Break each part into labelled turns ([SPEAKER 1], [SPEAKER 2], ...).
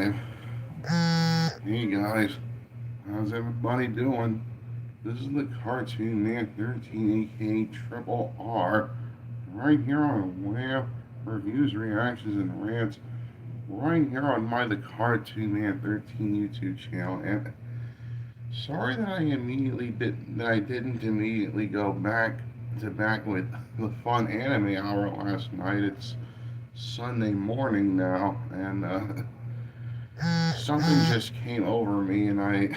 [SPEAKER 1] live. Hey guys, how's everybody doing? This is the Cartoon Man 13, aka Triple R, right here on Wham Reviews, Reactions, and Rants, right here on the Cartoon Man 13 YouTube channel. And sorry that I didn't immediately go back with the fun anime hour last night. It's Sunday morning now, and something just came over me, and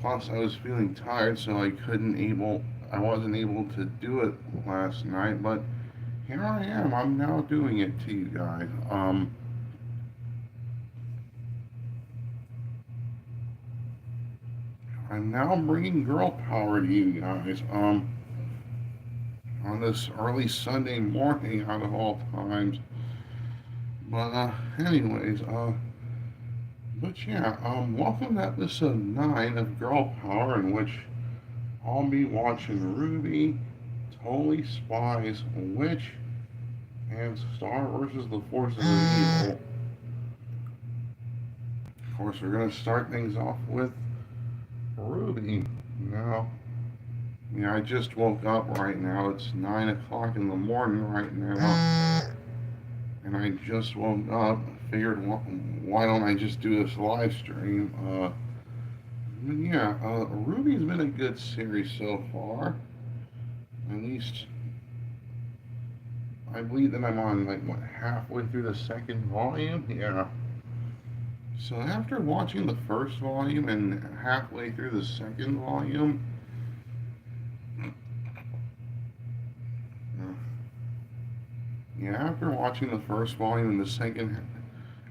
[SPEAKER 1] plus I was feeling tired, so I wasn't able to do it last night. But here I am. I'm now doing it to you guys. I'm now bringing girl power to you guys. On this early Sunday morning, out of all times. But anyways, welcome to episode 9 of Girl Power, in which I'll be watching RWBY, Totally Spies, Witch, and Star versus the Forces of Evil. Of course, we're going to start things off with RWBY. Now, yeah, I just woke up right now. It's 9 o'clock in the morning right now. And I just woke up. Figured, why don't I just do this live stream? RWBY's been a good series so far. At least, I believe that I'm on, halfway through the second volume? Yeah. So after watching the first volume and halfway through the second volume, after watching the first volume and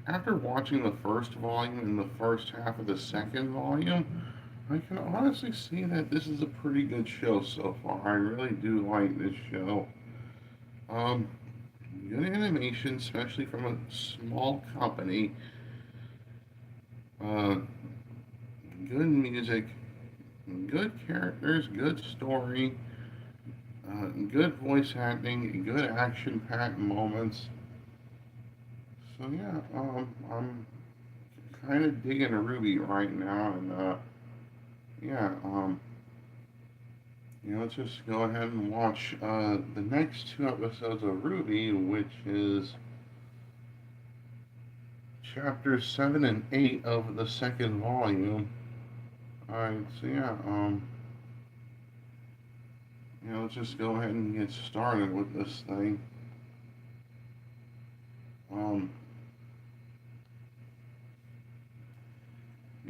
[SPEAKER 1] after watching the first volume and the first half of the second volume, I can honestly see that this is a pretty good show so far. I really do like this show. Good animation, especially from a small company. Uh, Good music, good characters, good story, good voice acting, good action-packed moments. So yeah, I'm kind of digging RWBY right now, and yeah, let's just go ahead and watch the next 2 episodes of RWBY, which is chapters 7 and 8 of the second volume. Alright, so let's just go ahead and get started with this thing.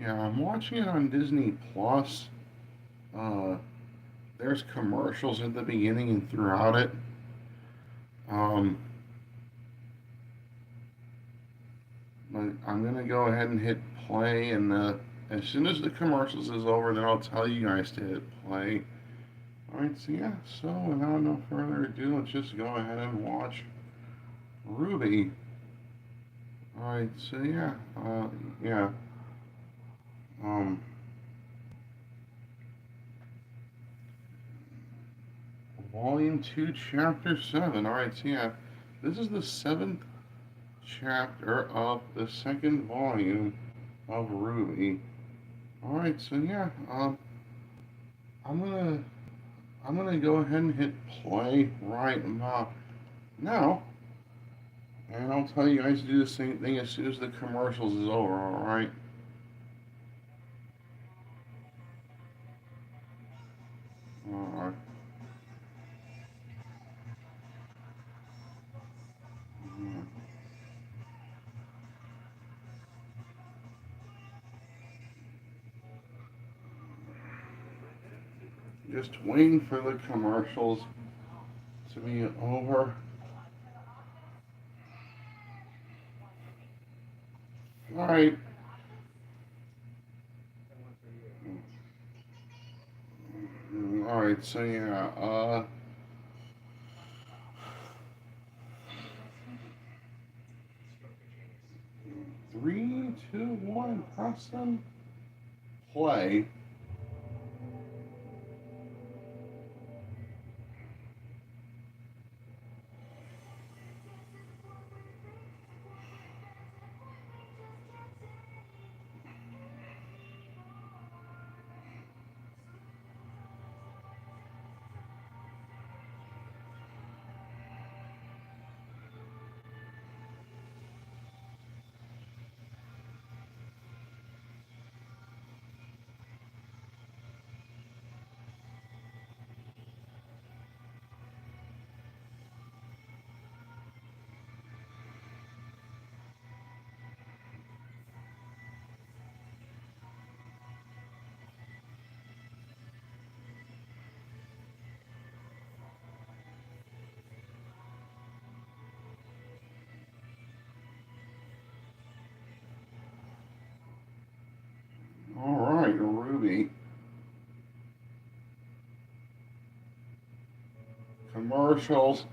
[SPEAKER 1] I'm watching it on Disney Plus. There's commercials at the beginning and throughout it. But I'm gonna go ahead and hit play, and as soon as the commercials is over, then I'll tell you guys to hit play. Alright, so without no further ado, let's just go ahead and watch RWBY. Alright, so Volume 2, Chapter 7. Alright, so this is the 7th chapter of the second volume of RWBY. Alright, so I'm gonna go ahead and hit play right now, and I'll tell you guys to do the same thing as soon as the commercials is over. Alright. Alright. Just waiting for the commercials to be over. Alright. Alright, so 3, 2, 1, press them. Play. All right, Ruby. Commercials.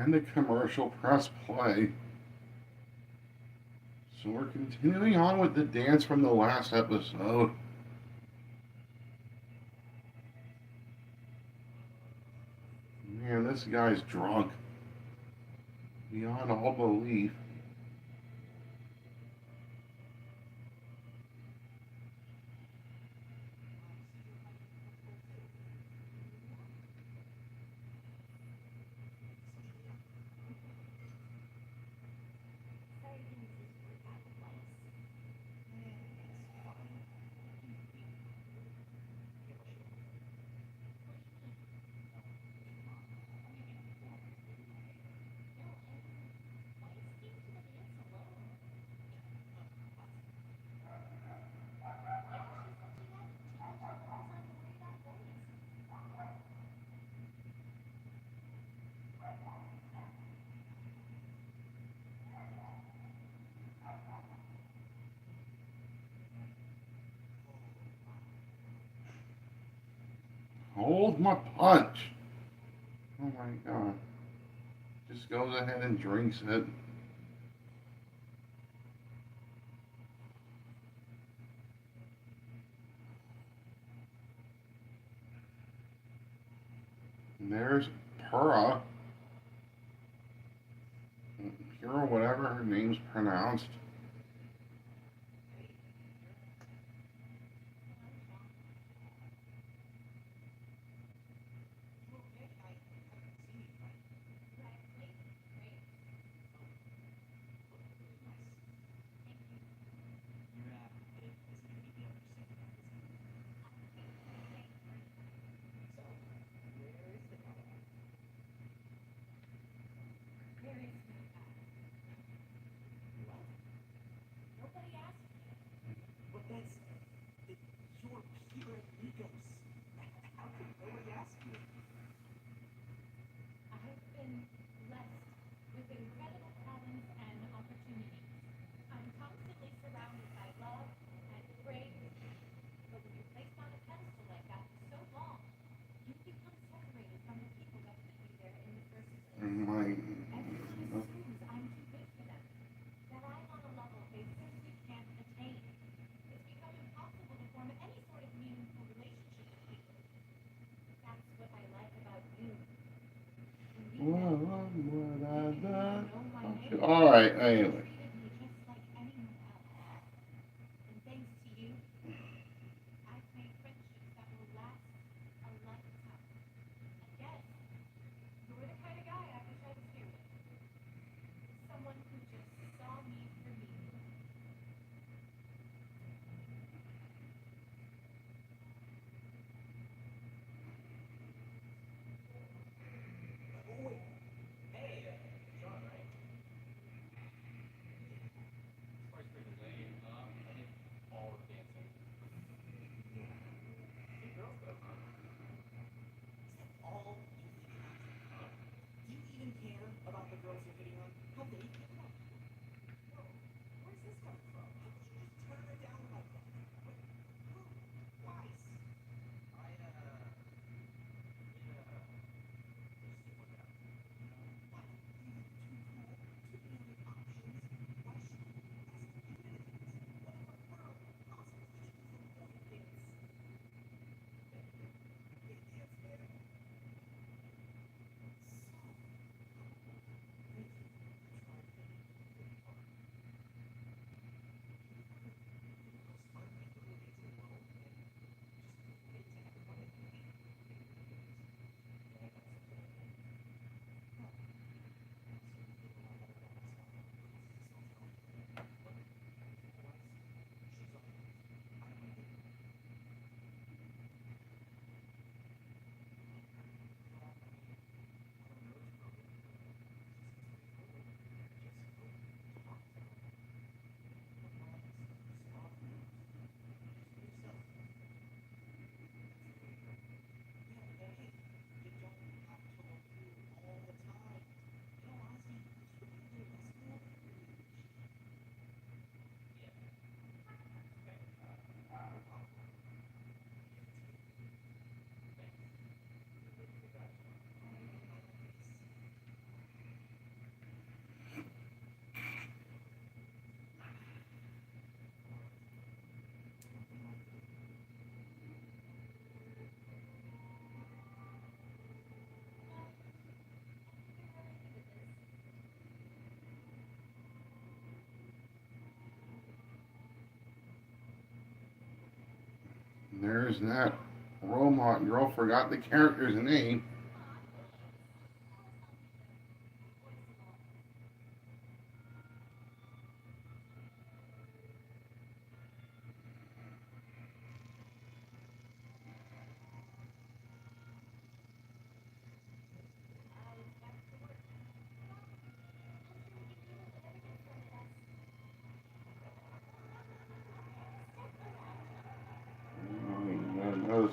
[SPEAKER 1] And the commercial. Press play. So we're continuing on with the dance from the last episode. Man, this guy's drunk. Beyond all belief. Hold my punch. Oh my god. Just goes ahead and drinks it. And there's Pura. Pura, whatever her name's pronounced. My all right. Anyway. There's that robot girl. Forgot the character's name. Oh my goodness.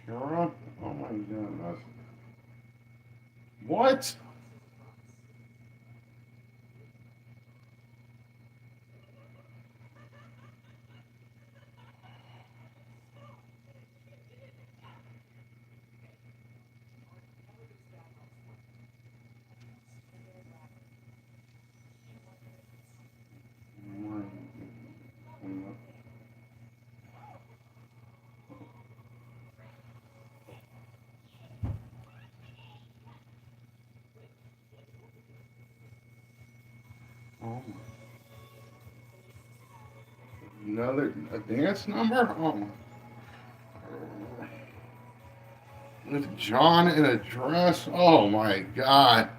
[SPEAKER 1] Kara? Oh my goodness. What? Oh, another a dance number? Oh, with John in a dress? Oh my god.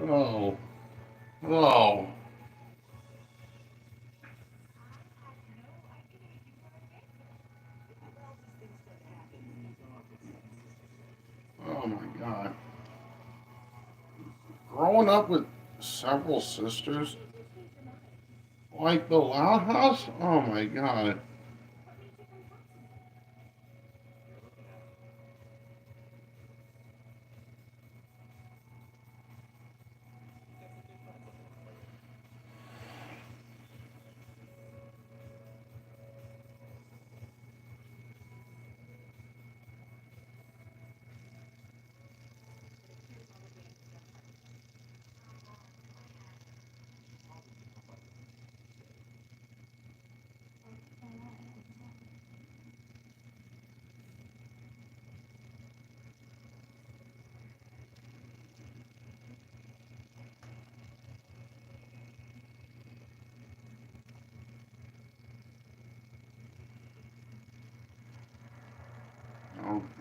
[SPEAKER 1] Oh, oh, oh my god. Growing up with several sisters like the Loud House? Oh my god.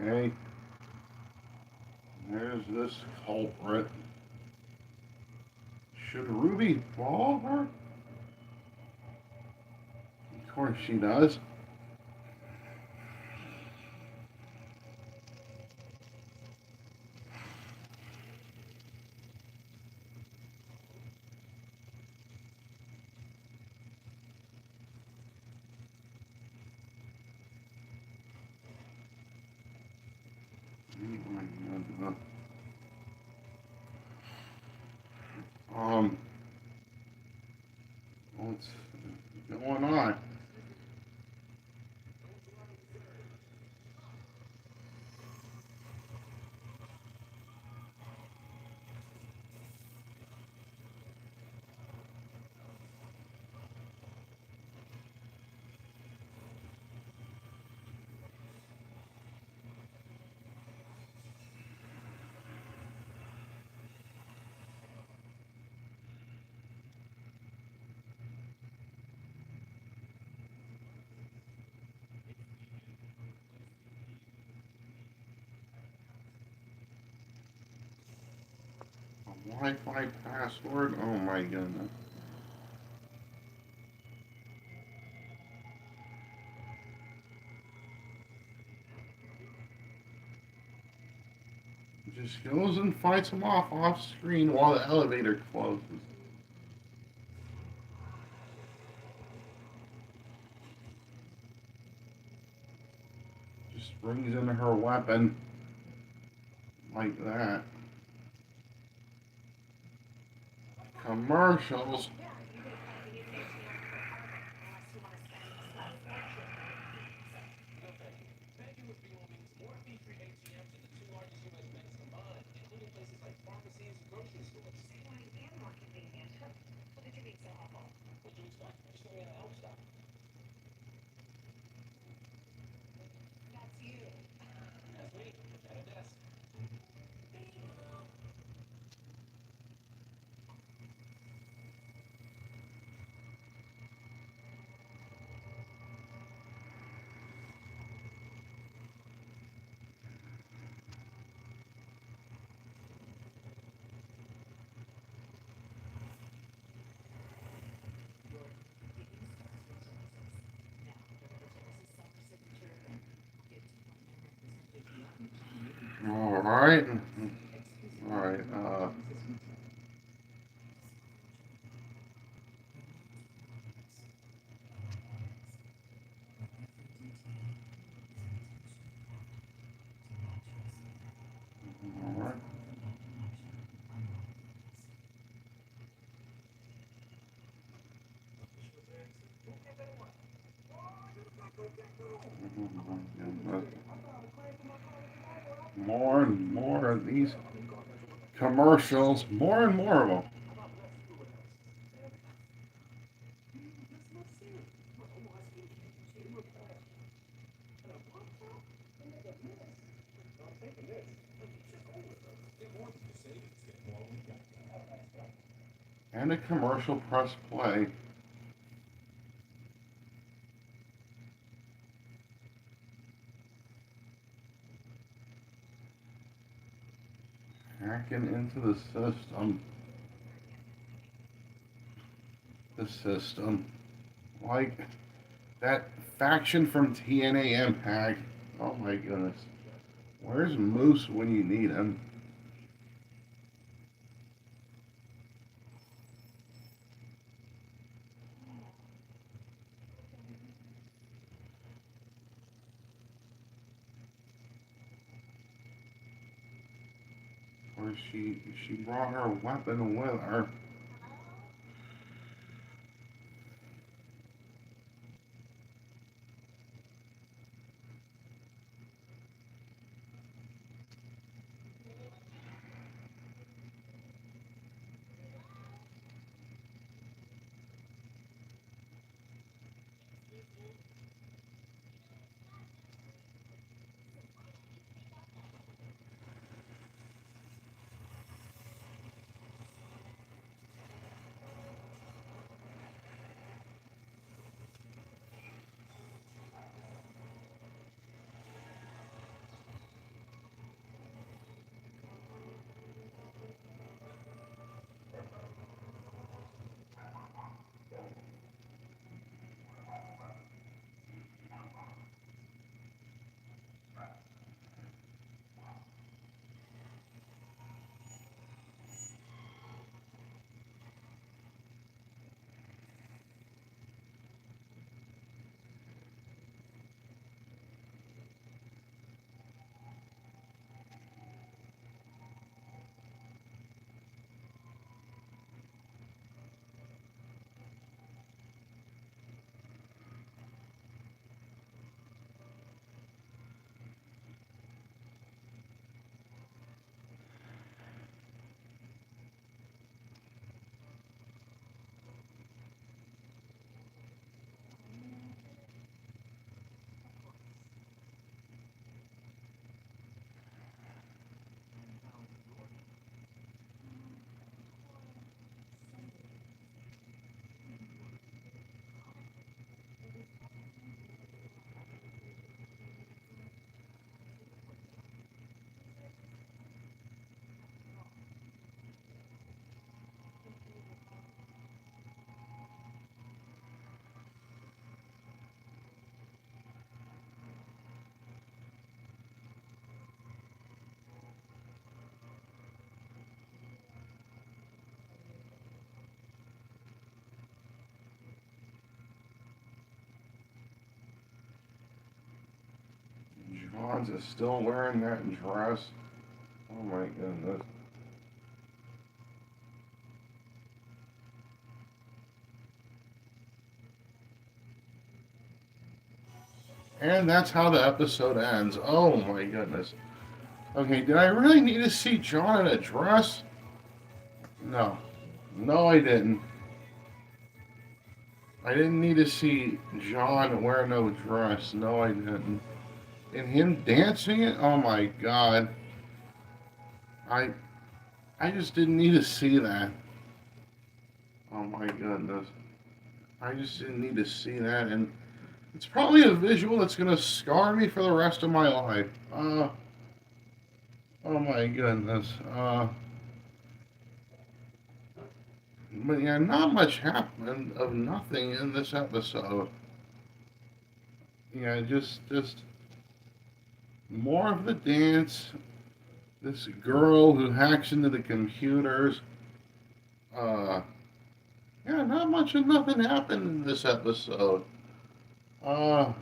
[SPEAKER 1] Okay, there's this culprit. Should Ruby follow her? Of course she does. Oh my God. Um, what's going on? A Wi-Fi password? Oh my goodness. Just goes and fights him off screen while the elevator closes. Just brings in her weapon like that. Commercials. right. All right. All right. More and more of these commercials, more and more of them. And a commercial press play. Hacking into the system. The system. Like that faction from TNA Impact. Oh my goodness. Where's Moose when you need him? Or she brought her weapon with her. Johns is still wearing that dress. Oh my goodness. And that's how the episode ends. Oh my goodness. Okay, did I really need to see John in a dress? No. No, I didn't. I didn't need to see John wear no dress. No, I didn't. And him dancing it? Oh my god. I I just didn't need to see that. Oh my goodness. I just didn't need to see that, and it's probably a visual that's gonna scar me for the rest of my life. Oh my goodness. But yeah, not much happened of nothing in this episode. Yeah, just more of the dance, this girl who hacks into the computers. Uh, yeah, not much of nothing happened in this episode. Uh,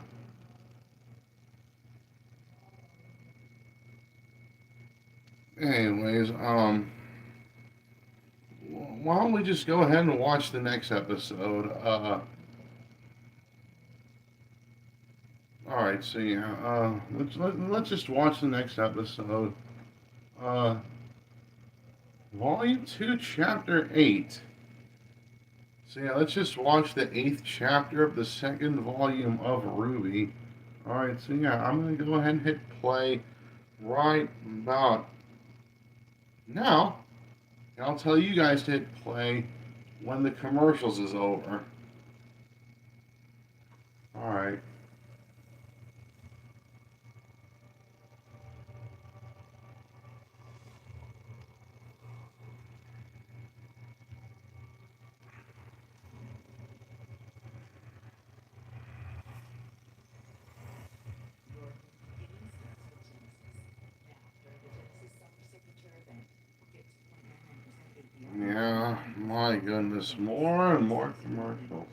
[SPEAKER 1] anyways, why don't we just go ahead and watch the next episode? All right, so yeah, let's just watch the next episode. Uh, Volume 2, Chapter 8. So yeah, let's just watch the 8th chapter of the second volume of RWBY. Alright, so yeah, I'm gonna go ahead and hit play right about now. And I'll tell you guys to hit play when the commercials is over. Alright. Yeah, my goodness, more and more commercials.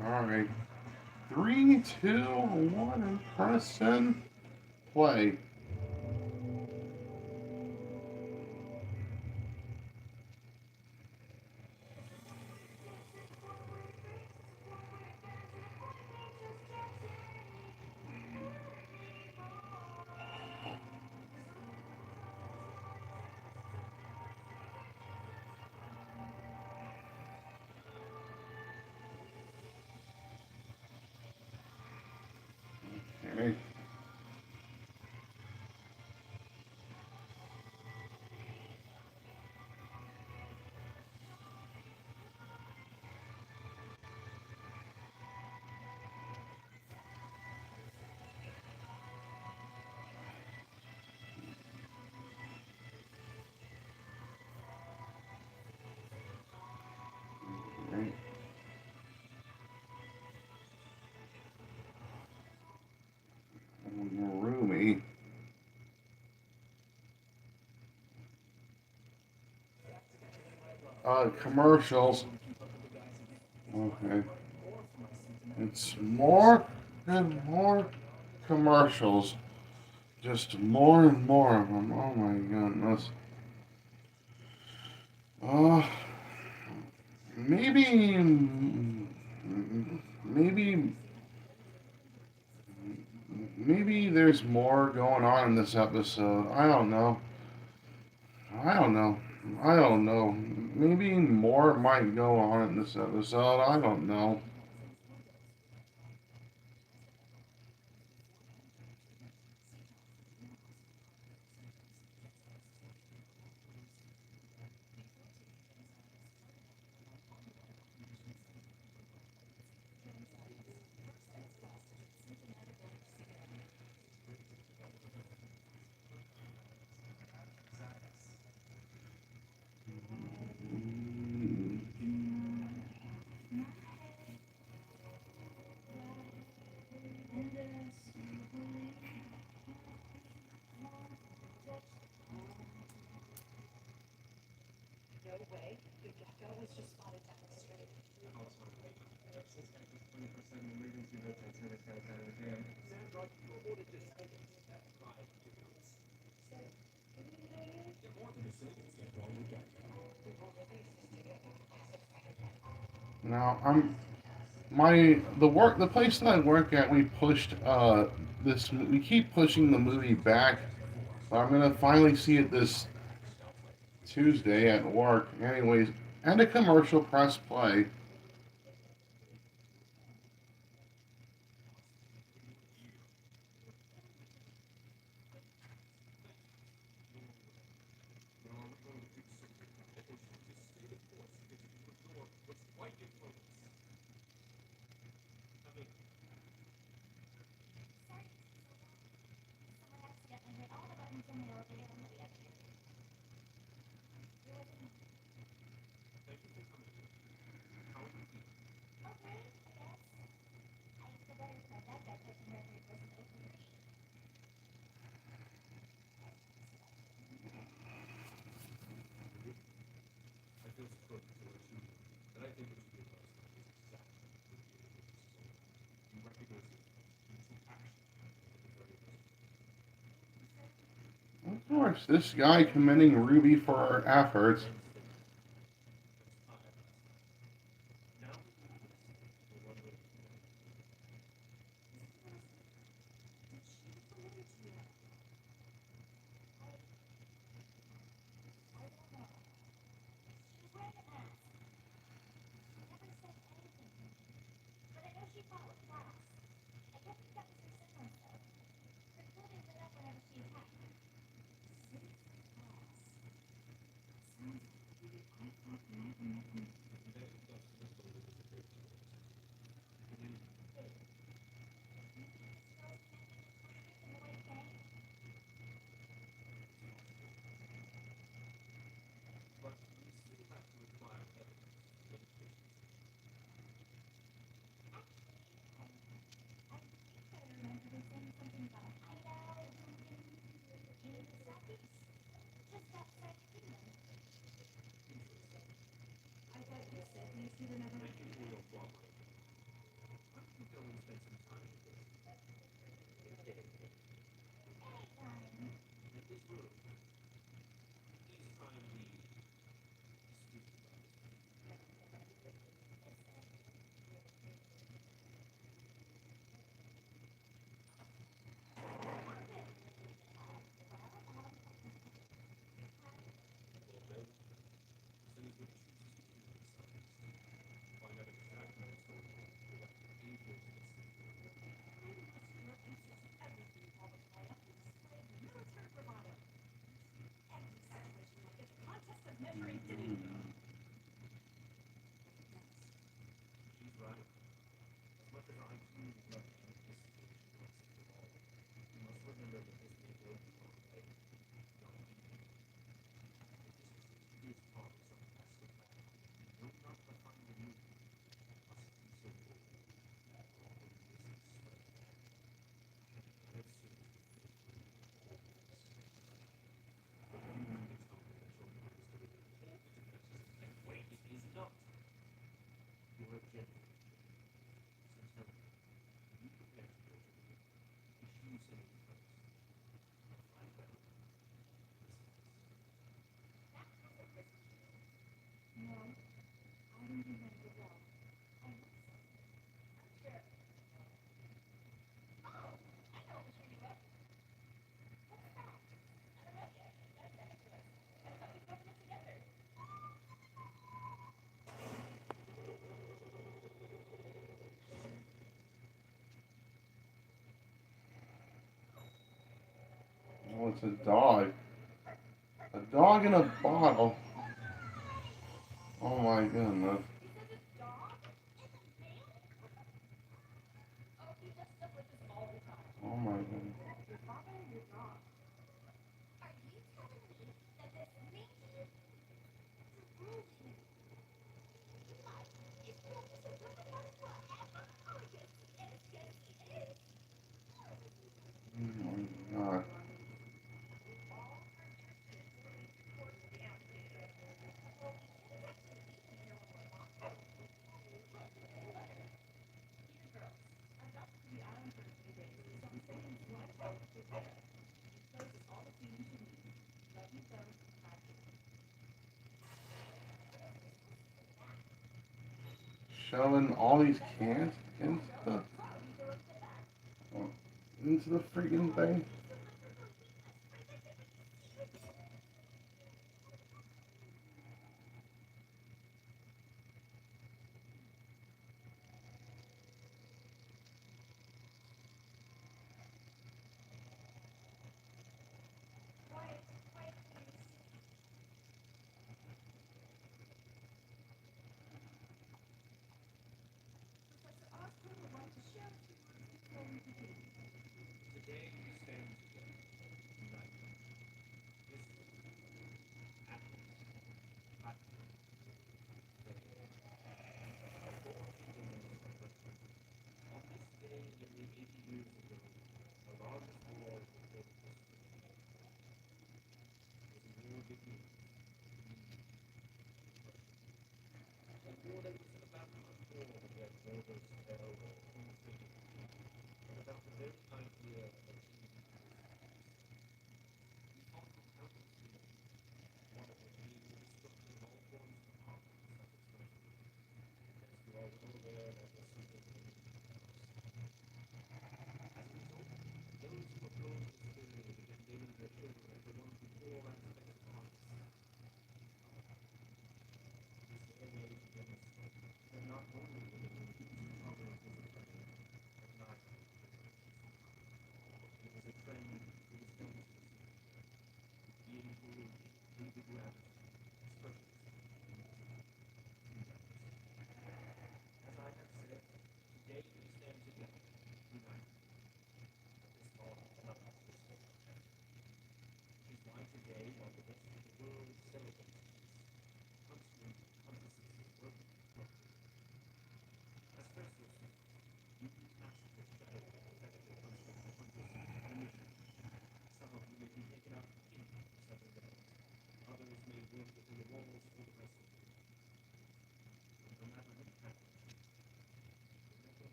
[SPEAKER 1] Alright. 3, 2, 1, and press send. Play. Okay. Okay. Roomy. Commercials. Okay. It's more and more commercials. Just more and more of them. Oh my goodness. Uh, maybe, maybe, maybe there's more going on in this episode. I don't know. I don't know. I don't know. Maybe more might go on in this episode. I don't know. Now I'm the place that I work at. We keep pushing the movie back. But I'm gonna finally see it this Tuesday at work. Anyways, and a commercial. Press play. this guy commending RWBY for her efforts. Oh, it's a dog. A dog in a bottle. Oh my goodness. Oh my goodness. Oh my god. Shoving all these cans into the freaking thing.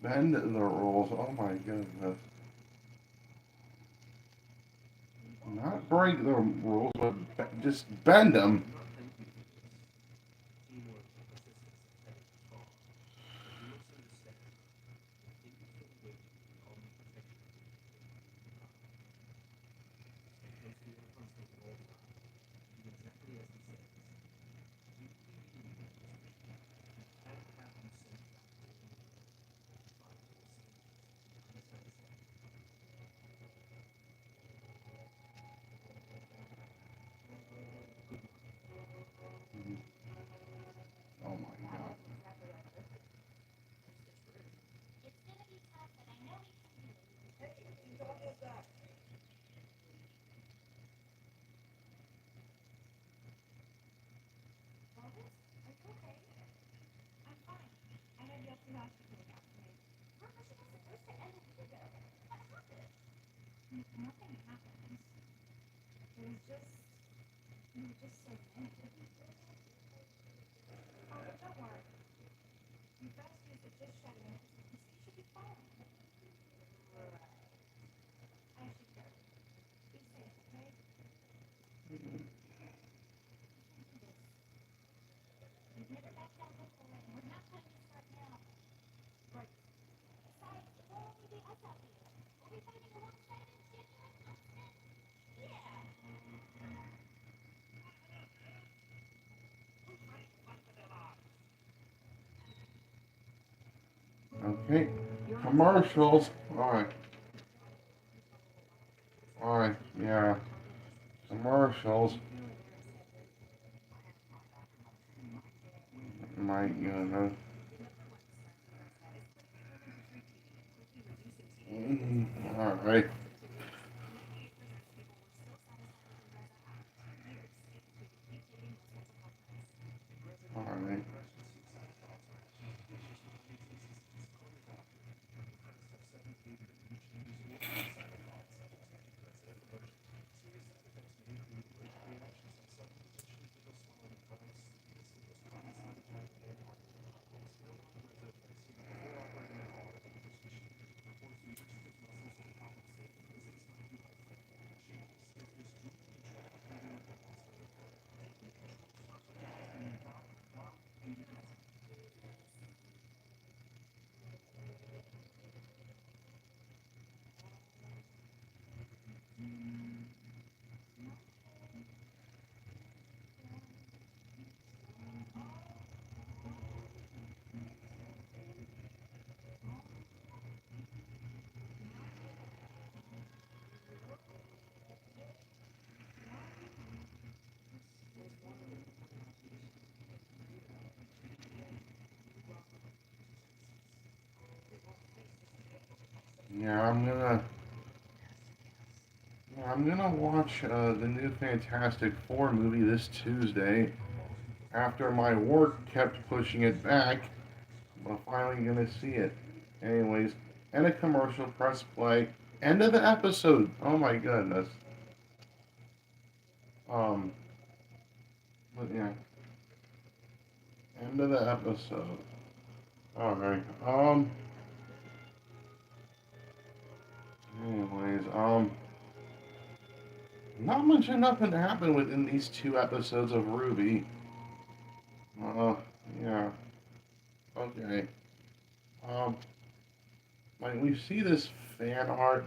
[SPEAKER 1] Bend the rules. Oh my goodness. Not break the rules, but just bend them. Oh my god. Okay. Commercials. Alright. Alright. Yeah. Commercials. My goodness. Alright. Alright. Yeah, I'm gonna watch the new Fantastic Four movie this Tuesday. After my work kept pushing it back, I'm finally gonna see it. Anyways, and a commercial. Press play. End of the episode. Oh my goodness. Um, but yeah, end of the episode. Alright. Anyways, not much of nothing happened within these two episodes of RWBY. Uh, yeah. Okay. Um, like we see this fan art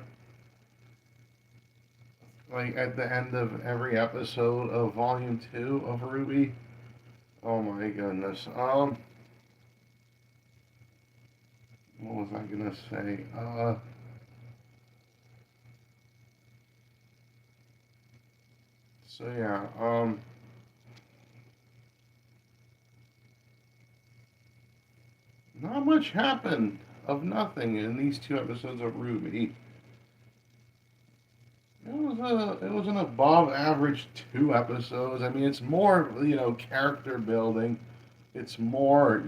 [SPEAKER 1] like at the end of every episode of Volume Two of RWBY. Oh my goodness. What was I gonna say? So yeah. not much happened of nothing in these two episodes of RWBY. It was an above average two episodes. I mean, it's more character building. It's more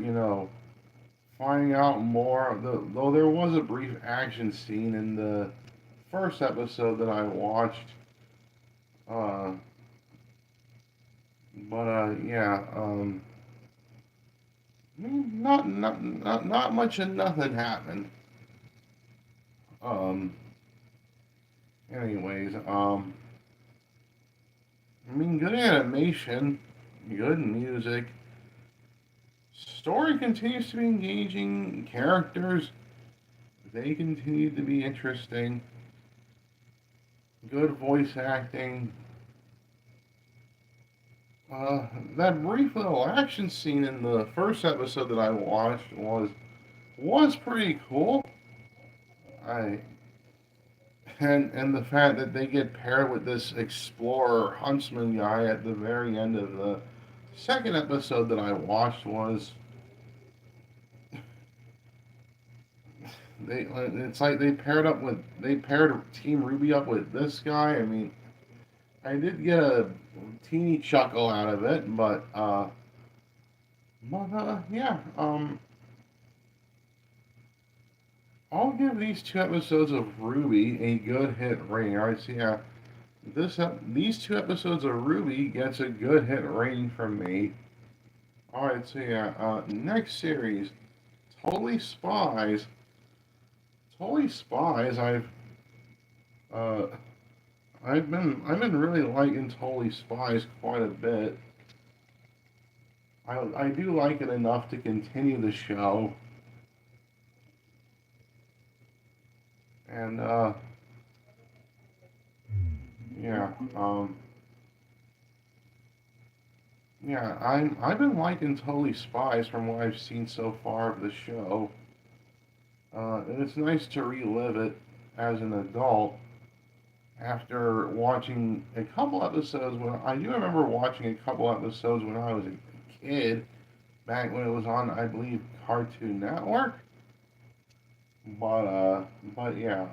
[SPEAKER 1] finding out more. Though there was a brief action scene in the first episode that I watched. Uh, but yeah. Not much and nothing happened. Um, anyways, I mean, good animation, good music. Story continues to be engaging. Characters, they continue to be interesting. Good voice acting. Uh, that brief little action scene in the first episode that I watched was pretty cool. I and the fact that they get paired with this explorer huntsman guy at the very end of the second episode that I watched was it's like they paired Team Ruby up with this guy. I mean, I did get a teeny chuckle out of it, but yeah, I'll give these two episodes of RWBY a good hit rating. All right, so yeah, these two episodes of RWBY gets a good hit rating from me. All right, so yeah, next series, Totally Spies. Totally Spies. Uh, I've been really liking Totally Spies quite a bit. I do like it enough to continue the show, and yeah, yeah, I've been liking Totally Spies from what I've seen so far of the show. And it's nice to relive it as an adult after watching a couple episodes when I do remember watching a couple episodes when I was a kid, back when it was on, I believe, Cartoon Network. But yeah,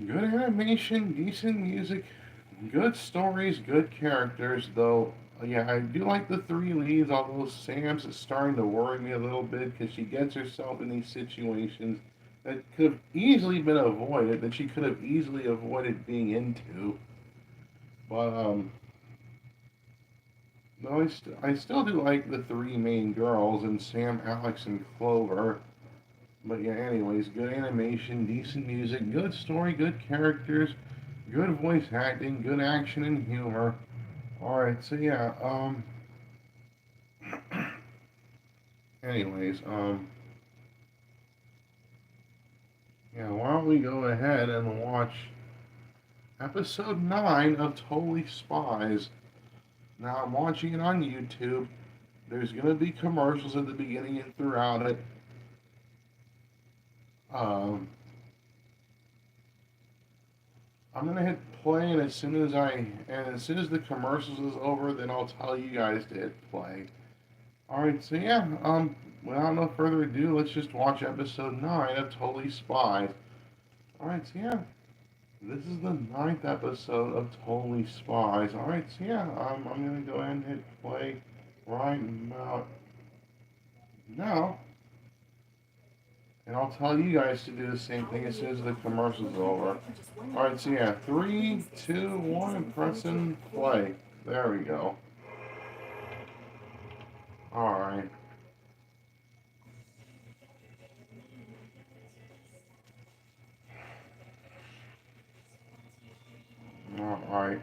[SPEAKER 1] good animation, decent music, good stories, good characters. Though, yeah, I do like the three leads. Although Sam's is starting to worry me a little bit because she gets herself in these situations that could have easily been avoided, that she could have easily avoided being into. But no, I still do like the three main girls and Sam, Alex, and Clover. But yeah, anyways, good animation, decent music, good story, good characters, good voice acting, good action and humor. All right, so yeah, anyways, yeah, why don't we go ahead and watch episode 9 of Totally Spies? Now I'm watching it on YouTube. There's gonna be commercials at the beginning and throughout it. Um, I'm gonna hit play, and as soon as the commercials is over, then I'll tell you guys to hit play. All right, so yeah, without no further ado, let's just watch episode 9 of Totally Spies. All right, so yeah, this is the ninth episode of Totally Spies. All right, so yeah, I'm gonna go ahead and hit play right about now, and I'll tell you guys to do the same thing as soon as the commercial's over. All right, so yeah, 3, 2, 1, and press and play. There we go. All right. All right.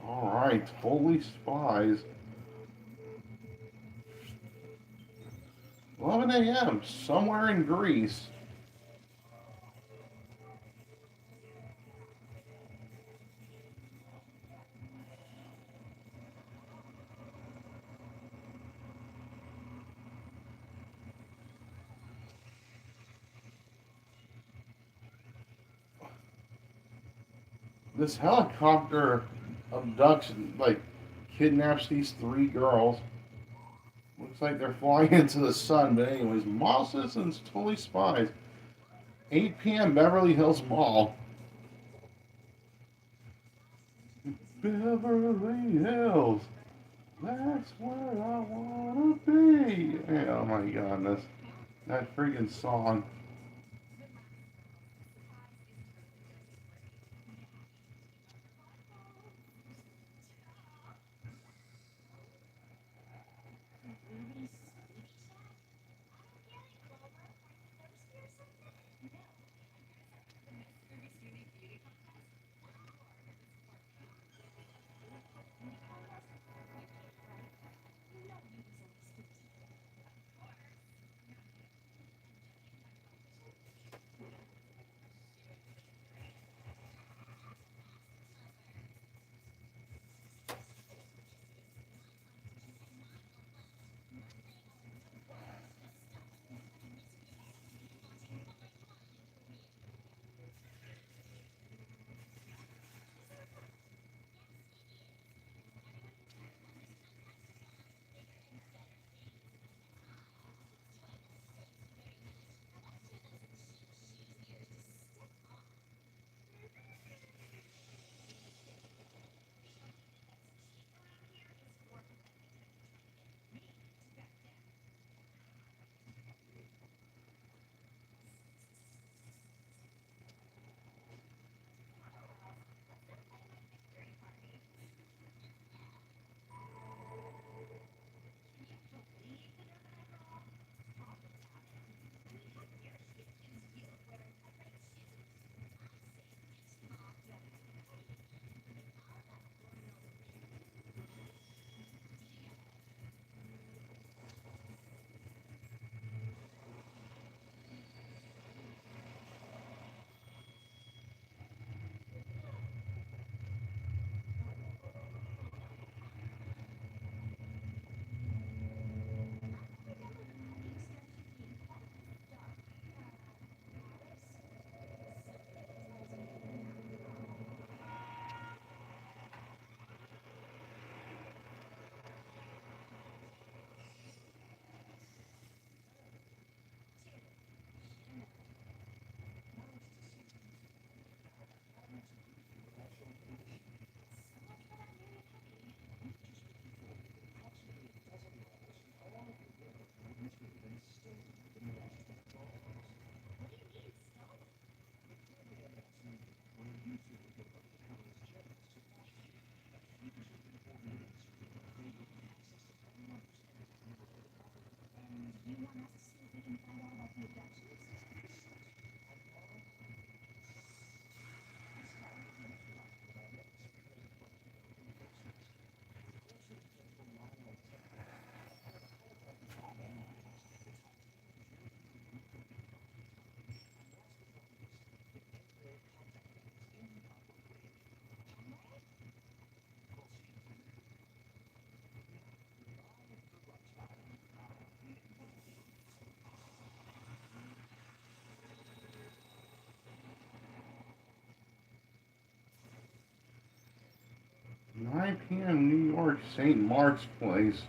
[SPEAKER 1] All right. Totally Spies. 11 a.m. somewhere in Greece. This helicopter abduction, like, kidnaps these three girls. Looks like they're flying into the sun, but anyways, Mall Citizens Totally Spies. 8 p.m. Beverly Hills Mall. Beverly Hills. That's where I wanna be. Yeah, oh my goodness. That freaking song. 9 p.m. New York, St. Mark's Place.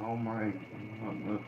[SPEAKER 1] Oh my goodness.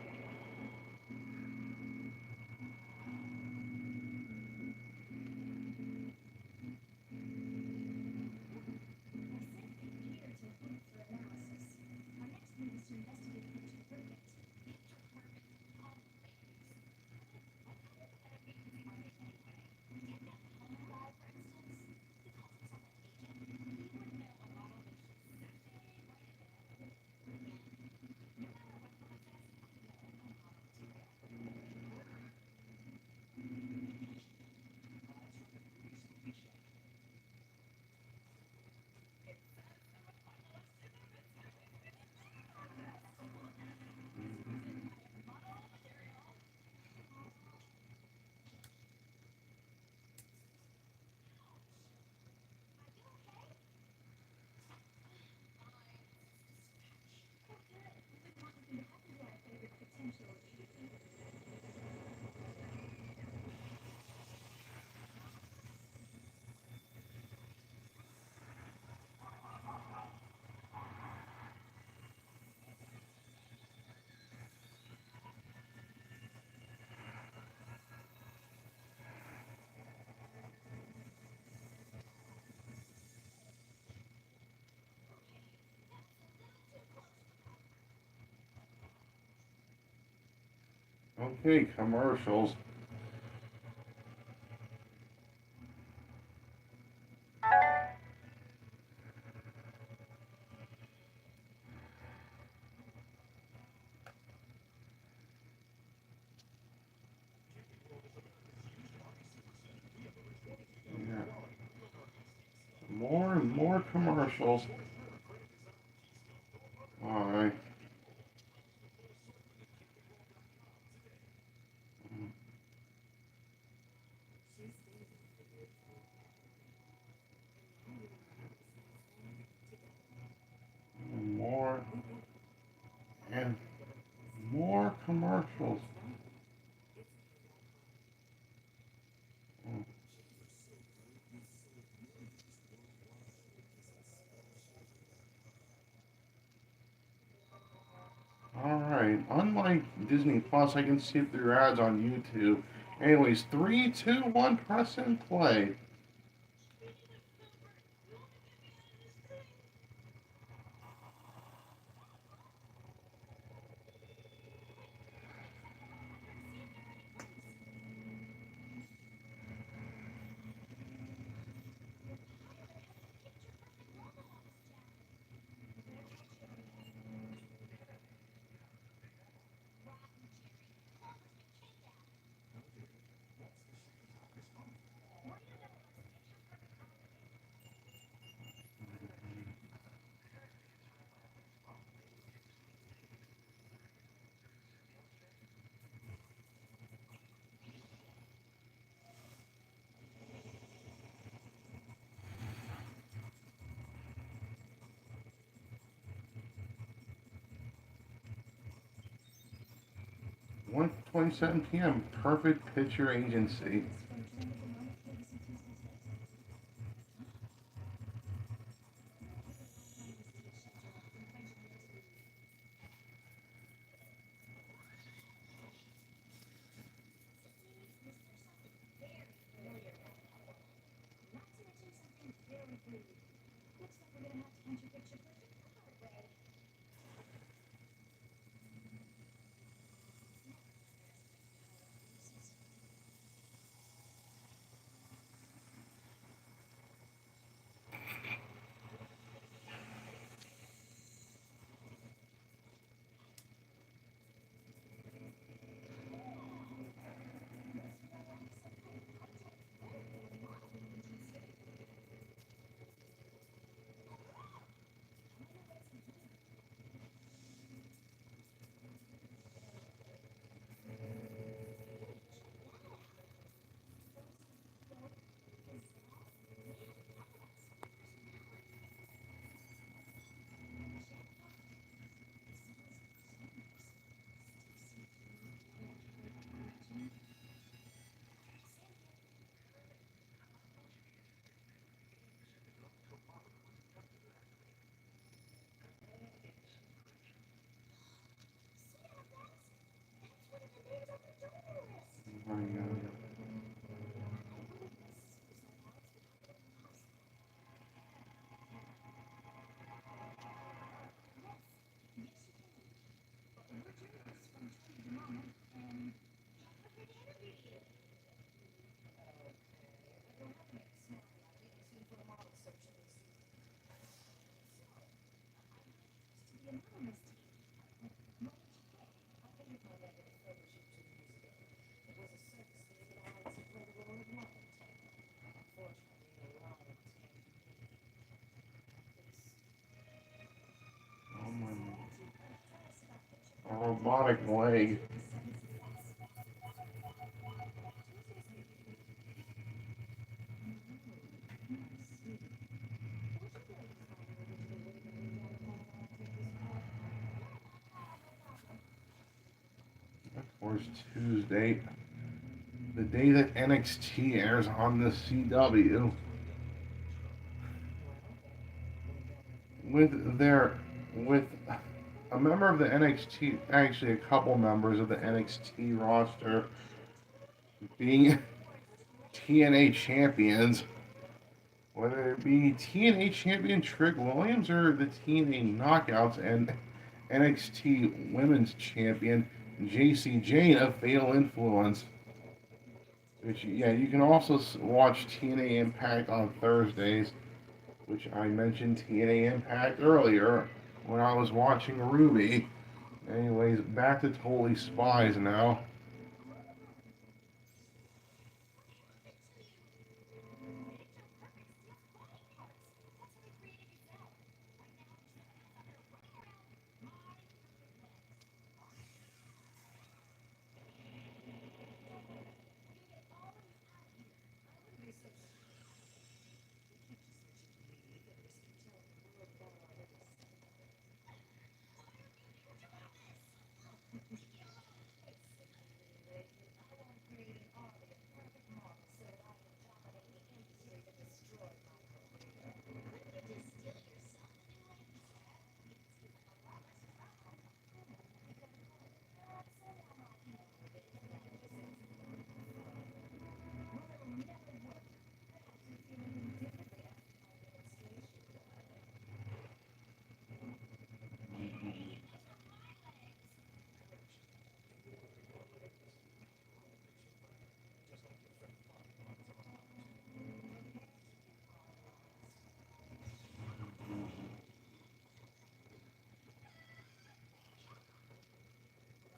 [SPEAKER 1] Okay, commercials. Yeah. More and more commercials. Alright. More and more commercials. Alright. Unlike Disney Plus, I can see through ads on YouTube. Anyways, three, two, one, press and play. One twenty-seven p.m. Perfect Picture Agency. robotic leg. Of course, Tuesday, the day that NXT airs on the CW, with a member of the NXT, actually a couple members of the NXT roster being TNA champions, whether it be TNA champion Trick Williams or the TNA Knockouts and NXT Women's Champion JC Jane of Fatal Influence. Which, yeah, you can also watch TNA Impact on Thursdays, which I mentioned TNA Impact earlier when I was watching RWBY. Anyways, back to Totally Spies now.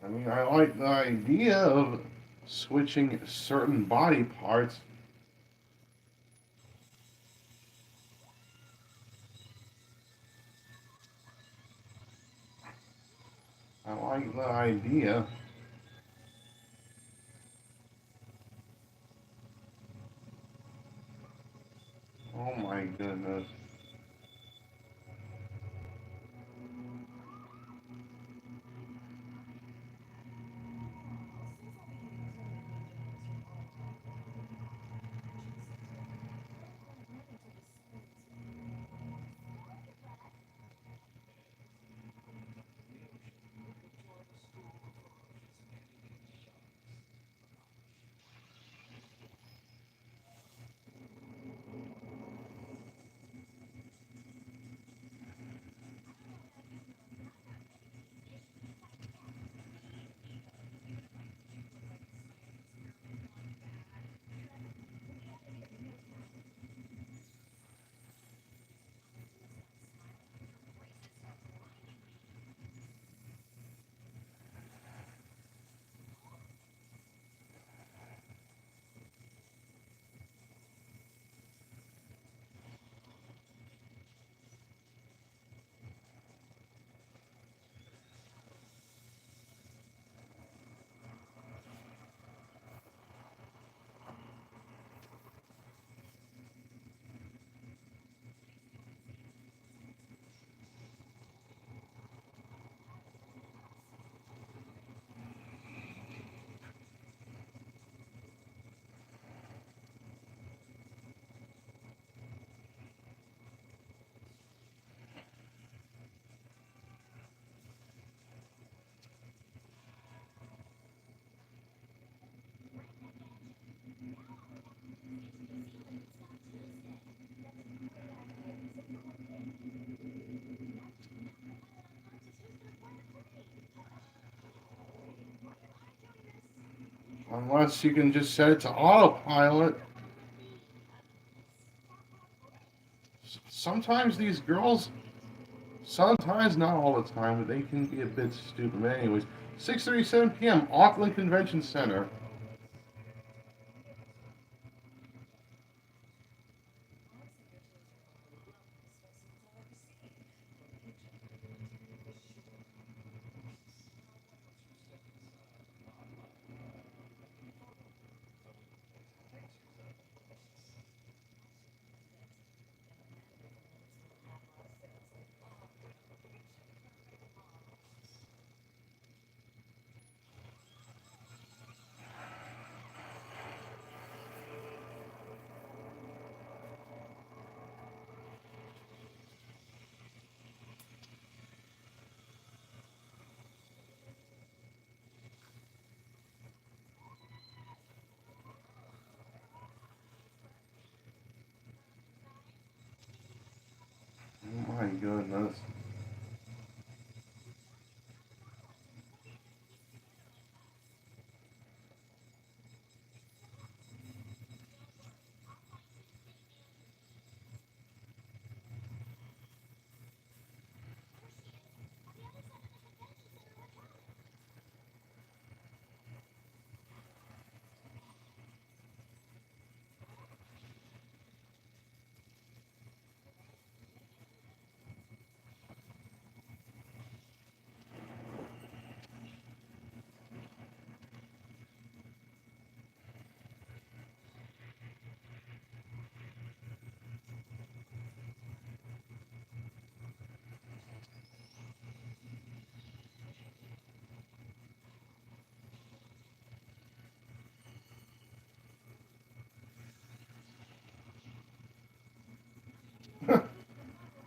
[SPEAKER 1] I mean, I like the idea of switching certain body parts. I like the idea. Oh my goodness. Unless you can just set it to autopilot. Sometimes these girls, sometimes not all the time, but they can be a bit stupid. But anyways, 6:37 p.m. Auckland Convention Center. goodness.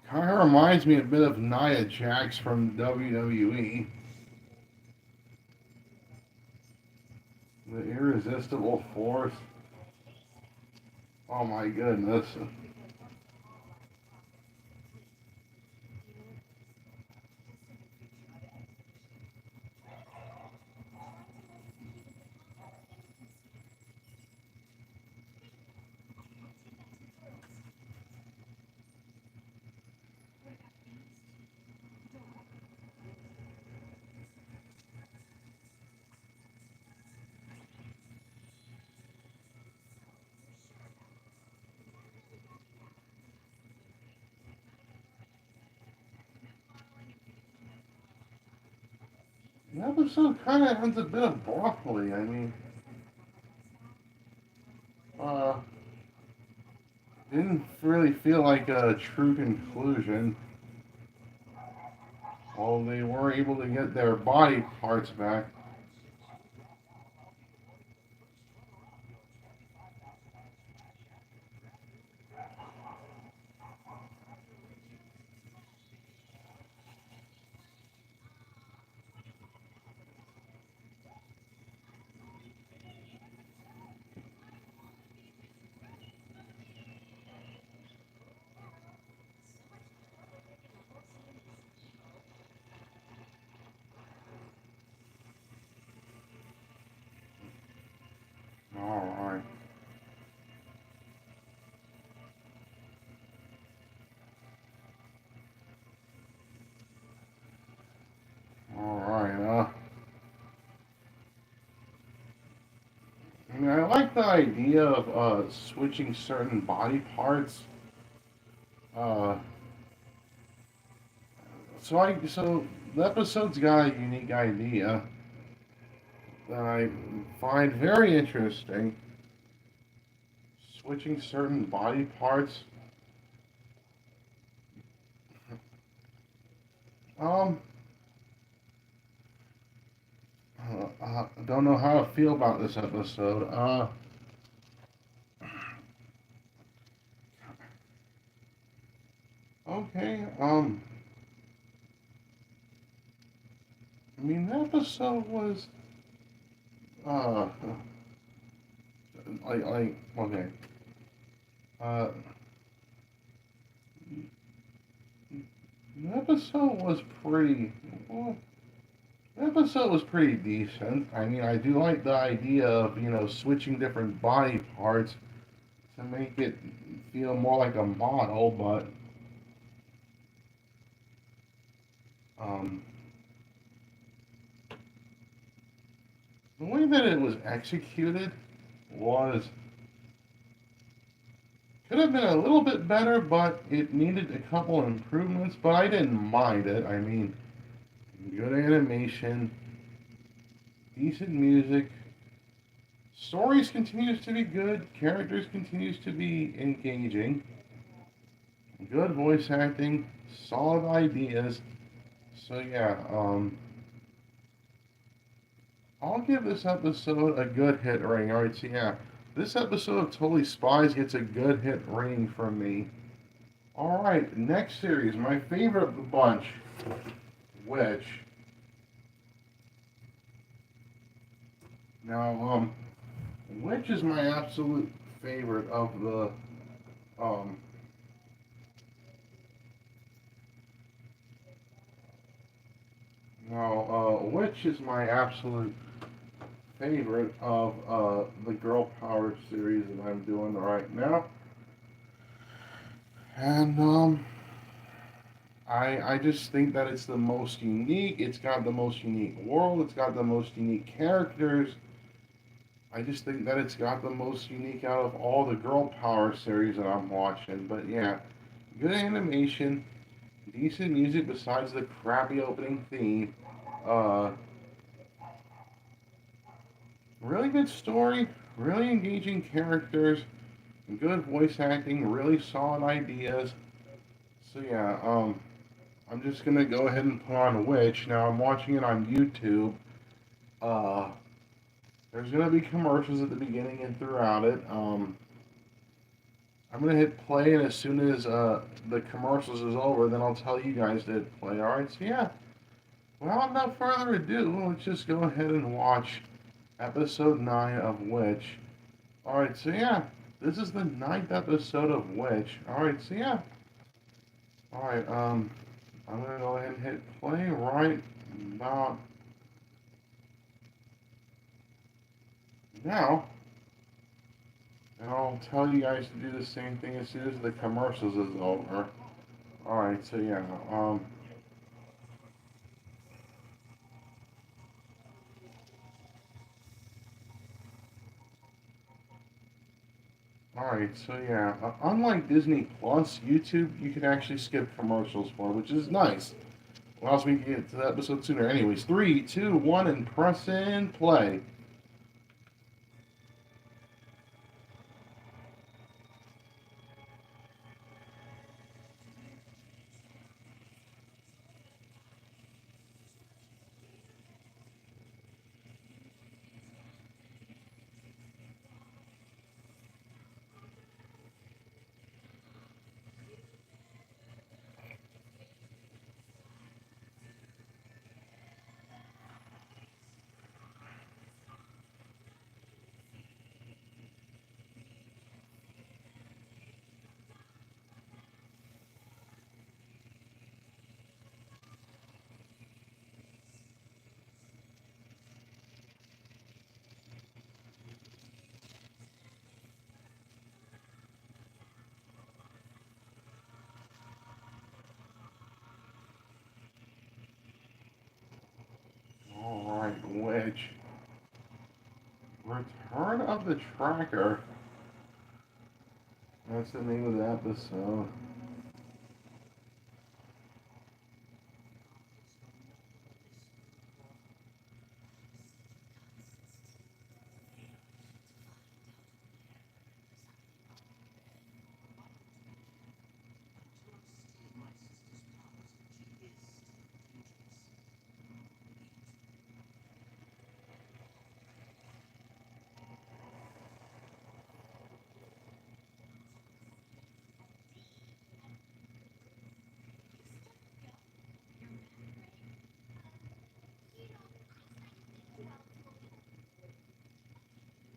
[SPEAKER 1] Kind of reminds me a bit of Nia Jax from WWE. The Irresistible Force. Oh my goodness. The episode kind of ends a bit abruptly. I mean, uh, didn't really feel like a true conclusion. Well, they were able to get their body parts back. Alright. Alright, I mean, I like the idea of switching certain body parts. Uh, so the episode's got a unique idea that I find very interesting. Switching certain body parts. Um, don't know how to feel about this episode. Okay. I mean, the episode was uh, okay. Uh, the episode was pretty. Well, the episode was pretty decent. I mean, I do like the idea of switching different body parts to make it feel more like a model, but um, the way that it was executed was could have been a little bit better, but it needed a couple improvements. But I didn't mind it. I mean, good animation, decent music, stories continues to be good, characters continues to be engaging, good voice acting, solid ideas. So yeah, I'll give this episode a good hit rating. All right, so yeah, this episode of Totally Spies gets a good hit rating from me. All right, next series, my favorite of the bunch, which now which is my absolute favorite of the um Now, which is my absolute favorite of the girl power series that I'm doing right now. And I just think that it's the most unique. It's got the most unique world. It's got the most unique characters. I just think that it's got the most unique out of all the girl power series that I'm watching. But yeah, good animation, decent music besides the crappy opening theme. Uh, really good story, really engaging characters, good voice acting, really solid ideas. So yeah, I'm just gonna go ahead and put on Witch. Now I'm watching it on YouTube. Uh, there's gonna be commercials at the beginning and throughout it. I'm gonna hit play, and as soon as the commercials is over, then I'll tell you guys to hit play. All right. So yeah. Well, without further ado, let's just go ahead and watch episode 9 of Witch. All right. So yeah, this is the ninth episode of Witch. All right. So yeah. All right. I'm gonna go ahead and hit play right about now, and I'll tell you guys to do the same thing as soon as the commercials is over. All right, so yeah, all right, so yeah, unlike Disney Plus, YouTube you can actually skip commercials for, which is nice. Allows me to get to the episode sooner. Anyways, three, two, one, and press and play. All right, which Return of the Tracker. That's the name of the episode.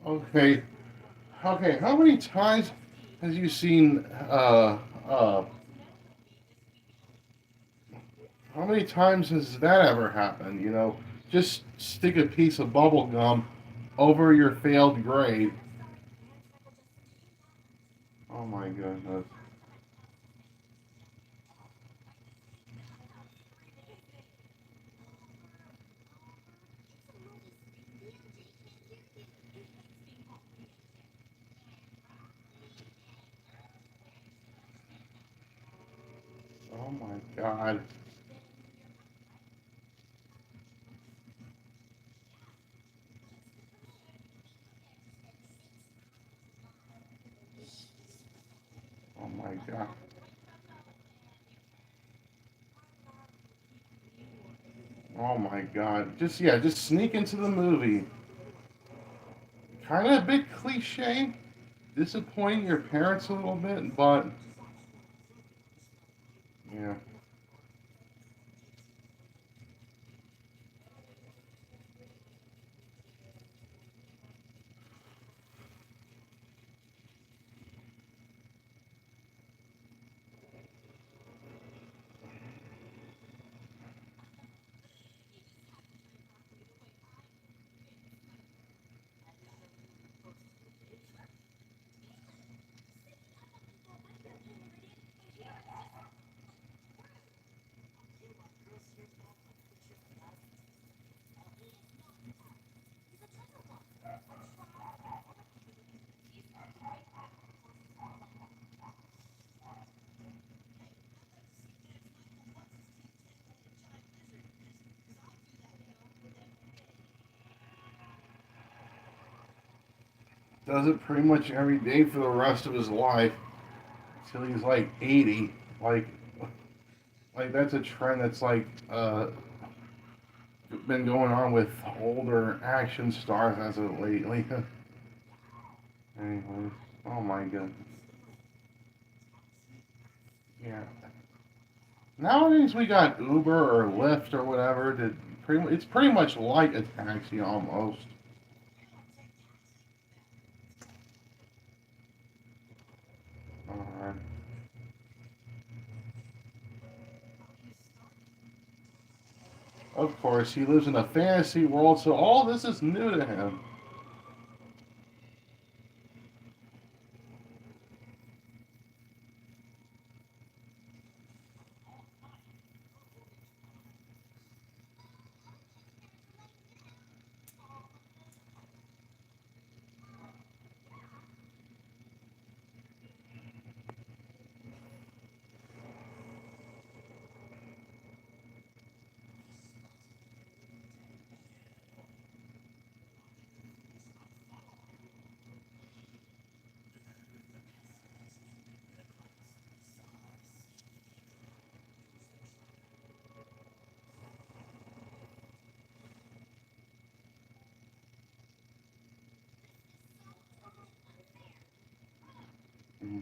[SPEAKER 1] Okay, okay. How many times has you seen uh How many times has that ever happened? Just stick a piece of bubble gum over your failed grade. Oh my goodness. Oh my god. Oh my god. Oh my god. Just sneak into the movie. Kind of a bit cliche, disappointing your parents a little bit, but yeah. Does it pretty much every day for the rest of his life till he's like 80. Like that's a trend that's been going on with older action stars as of lately. Anyways, oh my goodness. Yeah. Nowadays we got Uber or Lyft or whatever. It's pretty much like a taxi almost. Alright. Of course, he lives in a fantasy world, so all this is new to him.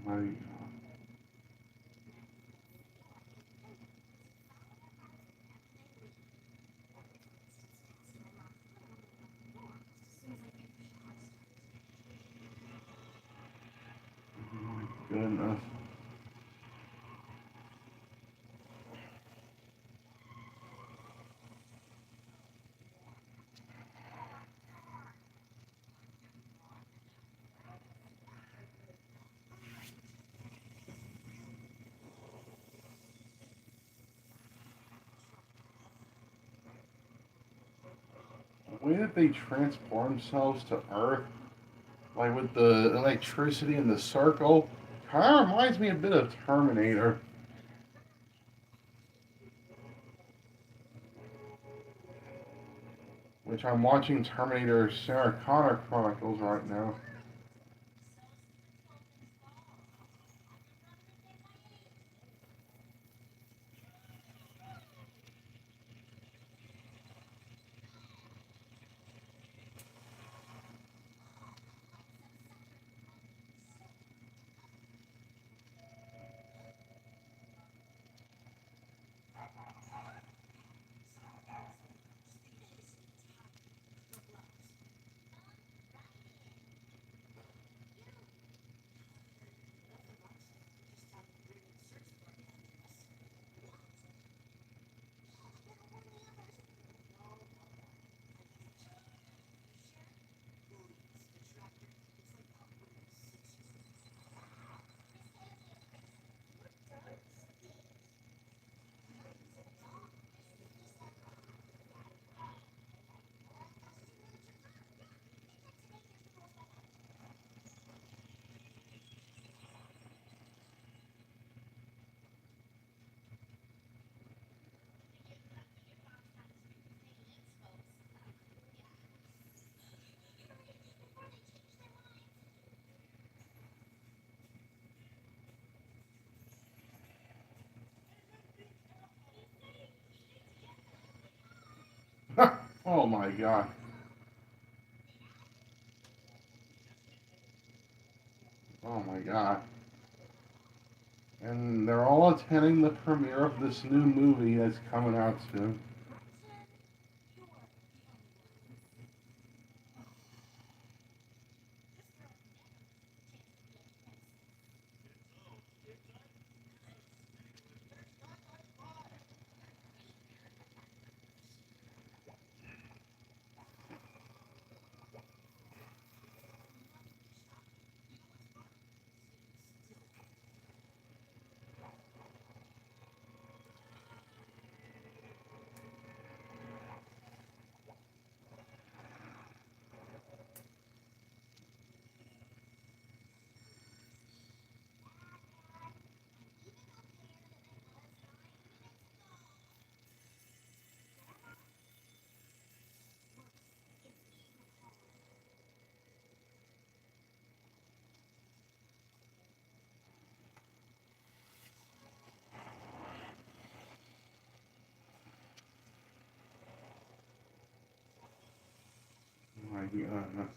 [SPEAKER 1] My, my goodness. The way that they transport themselves to Earth, like with the electricity in the circle, kind of reminds me a bit of Terminator, which I'm watching Terminator Sarah Connor Chronicles right now. Oh my god. Oh my god. And they're all attending the premiere of this new movie that's coming out soon. god.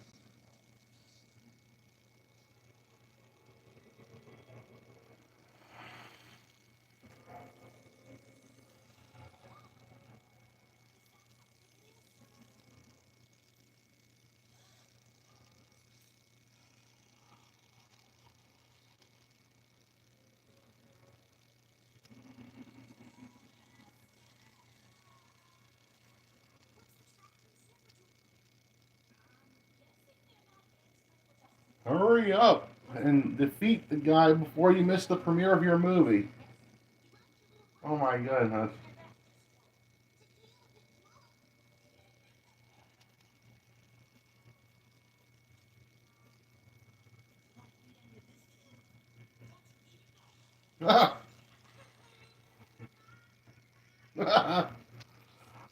[SPEAKER 1] Hurry up and defeat the guy before you miss the premiere of your movie. Oh my goodness.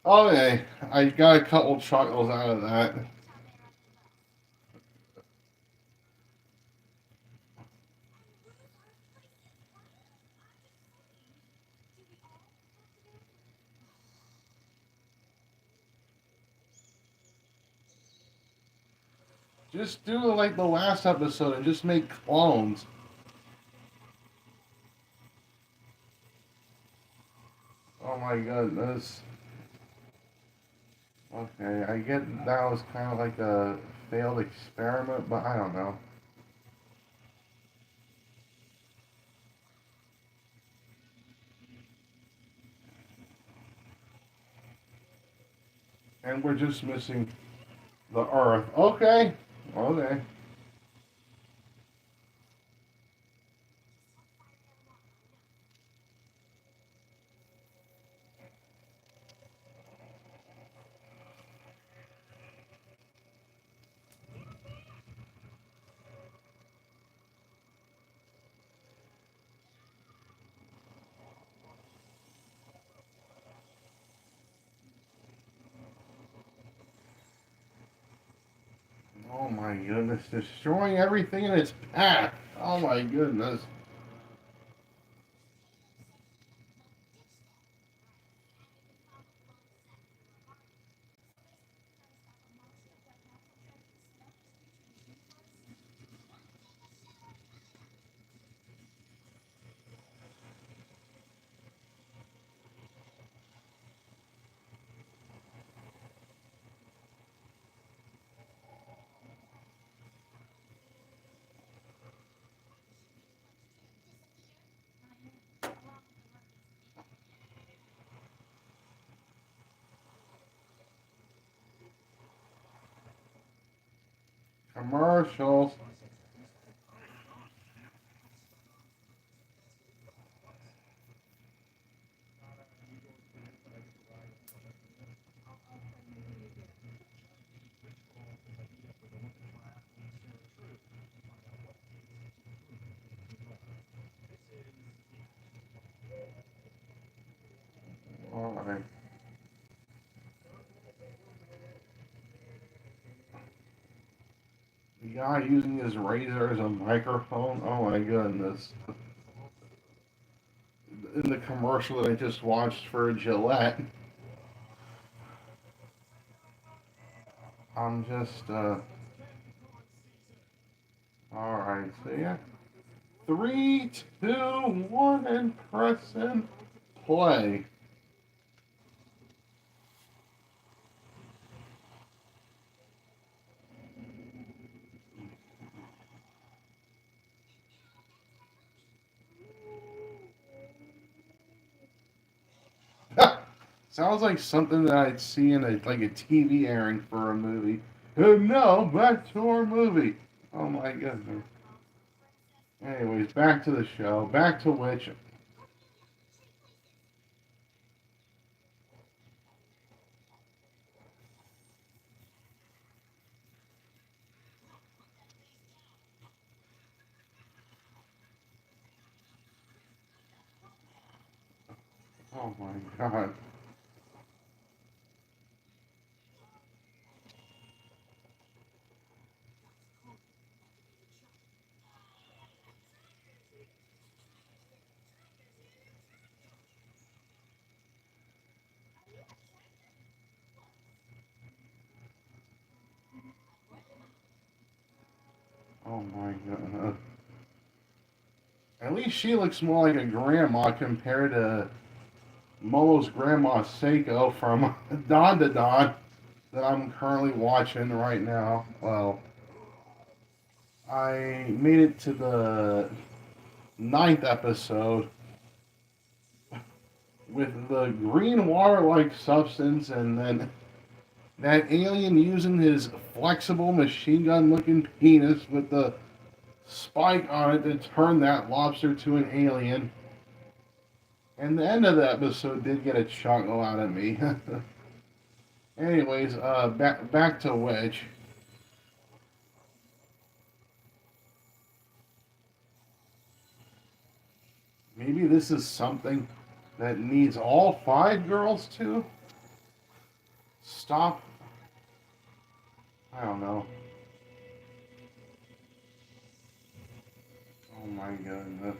[SPEAKER 1] Okay, I got a couple chuckles out of that. Just do it like the last episode and just make clones. Oh my goodness. Okay, I get that was kind of like a failed experiment, but I don't know. And we're just missing the Earth. Okay, okay. Oh my goodness, destroying everything in its path. Oh my goodness. Commercials. All right. The guy using his razor as a microphone. Oh my goodness. In the commercial that I just watched for Gillette, I'm just, alright, so yeah. Three, two, one, and press and play. Sounds like something that I'd see in a TV airing for a movie. And now back to our movie. Oh my goodness. Anyways, back to the show. Back to which. Oh my god. Oh my god. At least she looks more like a grandma compared to Momo's grandma Seiko from Dawn to Dawn that I'm currently watching right now. Well, I made it to the ninth episode with the green water-like substance, and then that alien using his flexible machine gun-looking penis with the spike on it to turn that lobster to an alien. And the end of the episode did get a chuckle out of me. Anyways, back to Wedge. Maybe this is something that needs all five girls to stop. I don't know. Oh my goodness.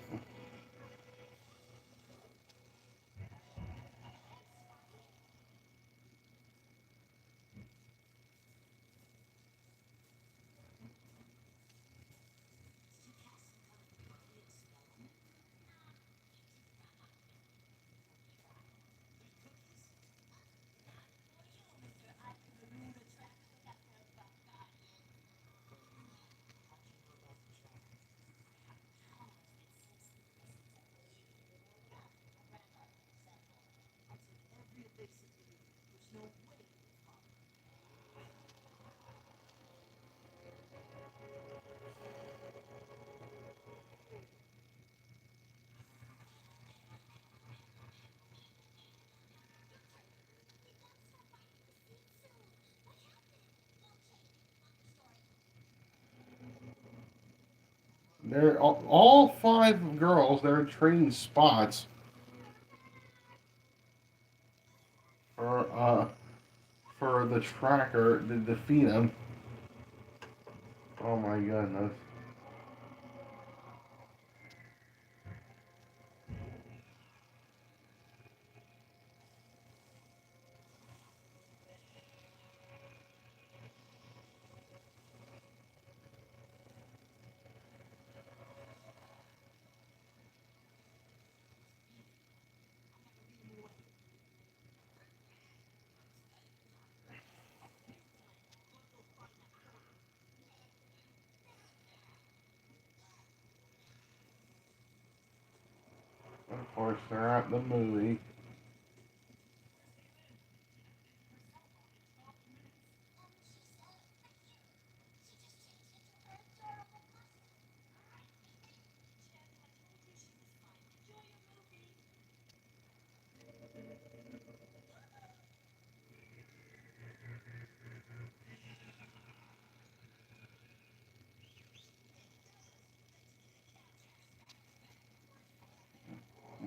[SPEAKER 1] They're all five girls. They're trading spots for for the tracker to defeat him. Oh my goodness. Of course, they're at the movie.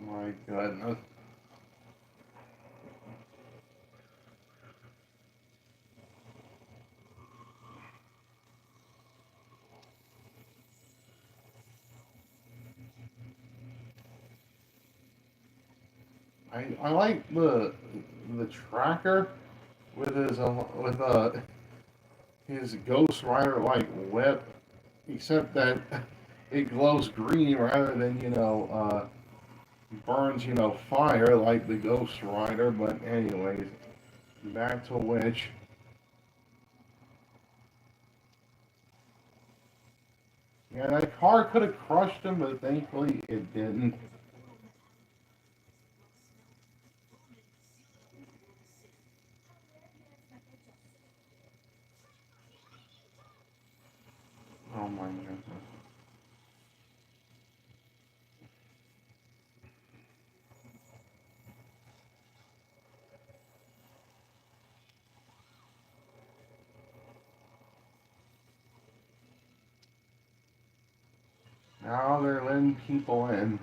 [SPEAKER 1] My goodness. I like the tracker with his Ghost Rider like whip, except that it glows green rather than burns fire like the Ghost Rider. But anyways, back to which. Yeah, that car could have crushed him, but thankfully it didn't. Oh my goodness. Now they're letting people in.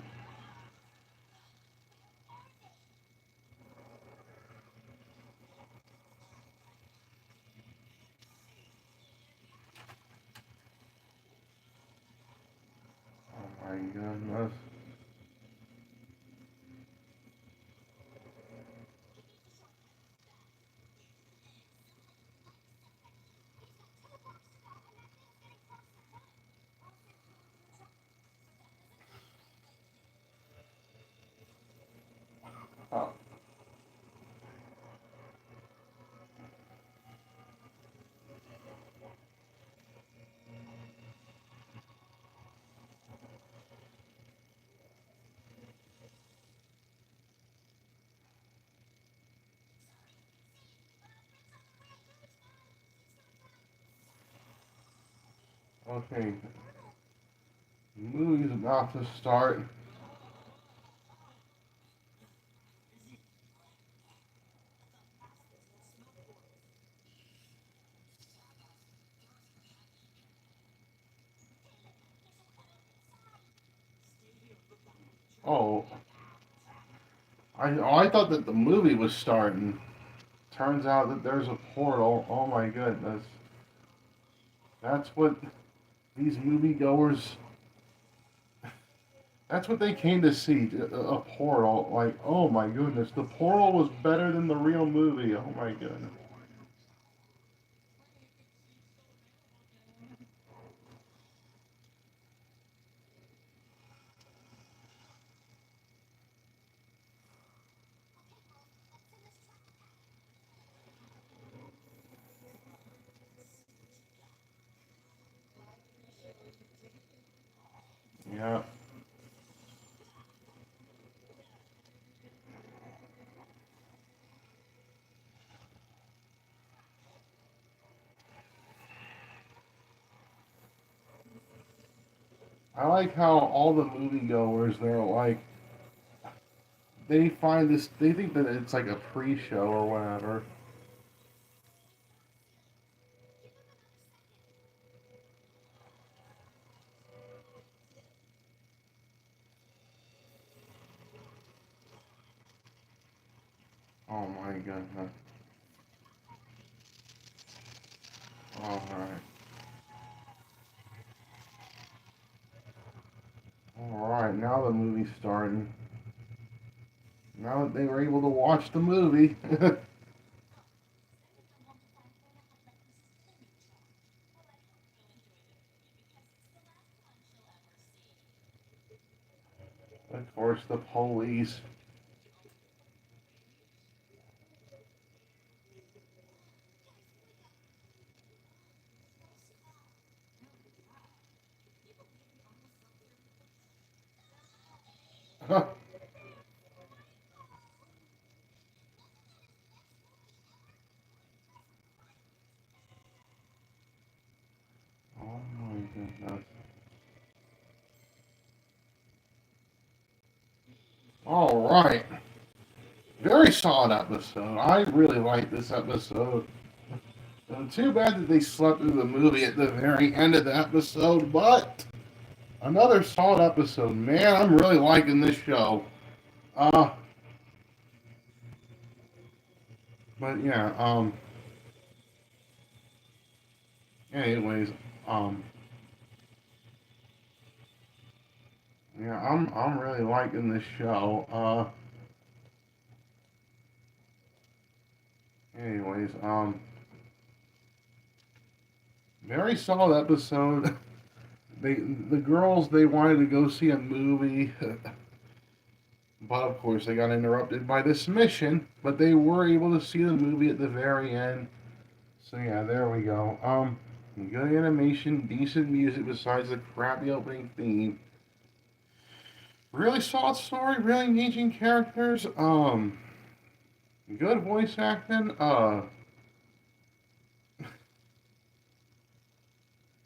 [SPEAKER 1] Oh my goodness. Okay, the movie's about to start. Oh, I thought that the movie was starting. Turns out that there's a portal. Oh my goodness. That's what these moviegoers. That's what they came to see. A portal. Like, oh my goodness. The portal was better than the real movie. Oh my goodness. Yeah. I like how all the moviegoers, they're like, they find this, they think that it's like a pre show or whatever. Oh my goodness. Alright. Alright, now the movie's starting. Now that they were able to watch the movie. Of course, the police. Oh my goodness. Alright. Very solid episode. I really like this episode. Too bad that they slept through the movie at the very end of the episode, but another solid episode. Man, I'm really liking this show. Uh, but yeah, anyways, um, yeah, I'm really liking this show. Anyways, very solid episode. The girls, they wanted to go see a movie, but of course they got interrupted by this mission. But they were able to see the movie at the very end. So yeah, there we go. Good animation, decent music besides the crappy opening theme. Really solid story, really engaging characters. Good voice acting.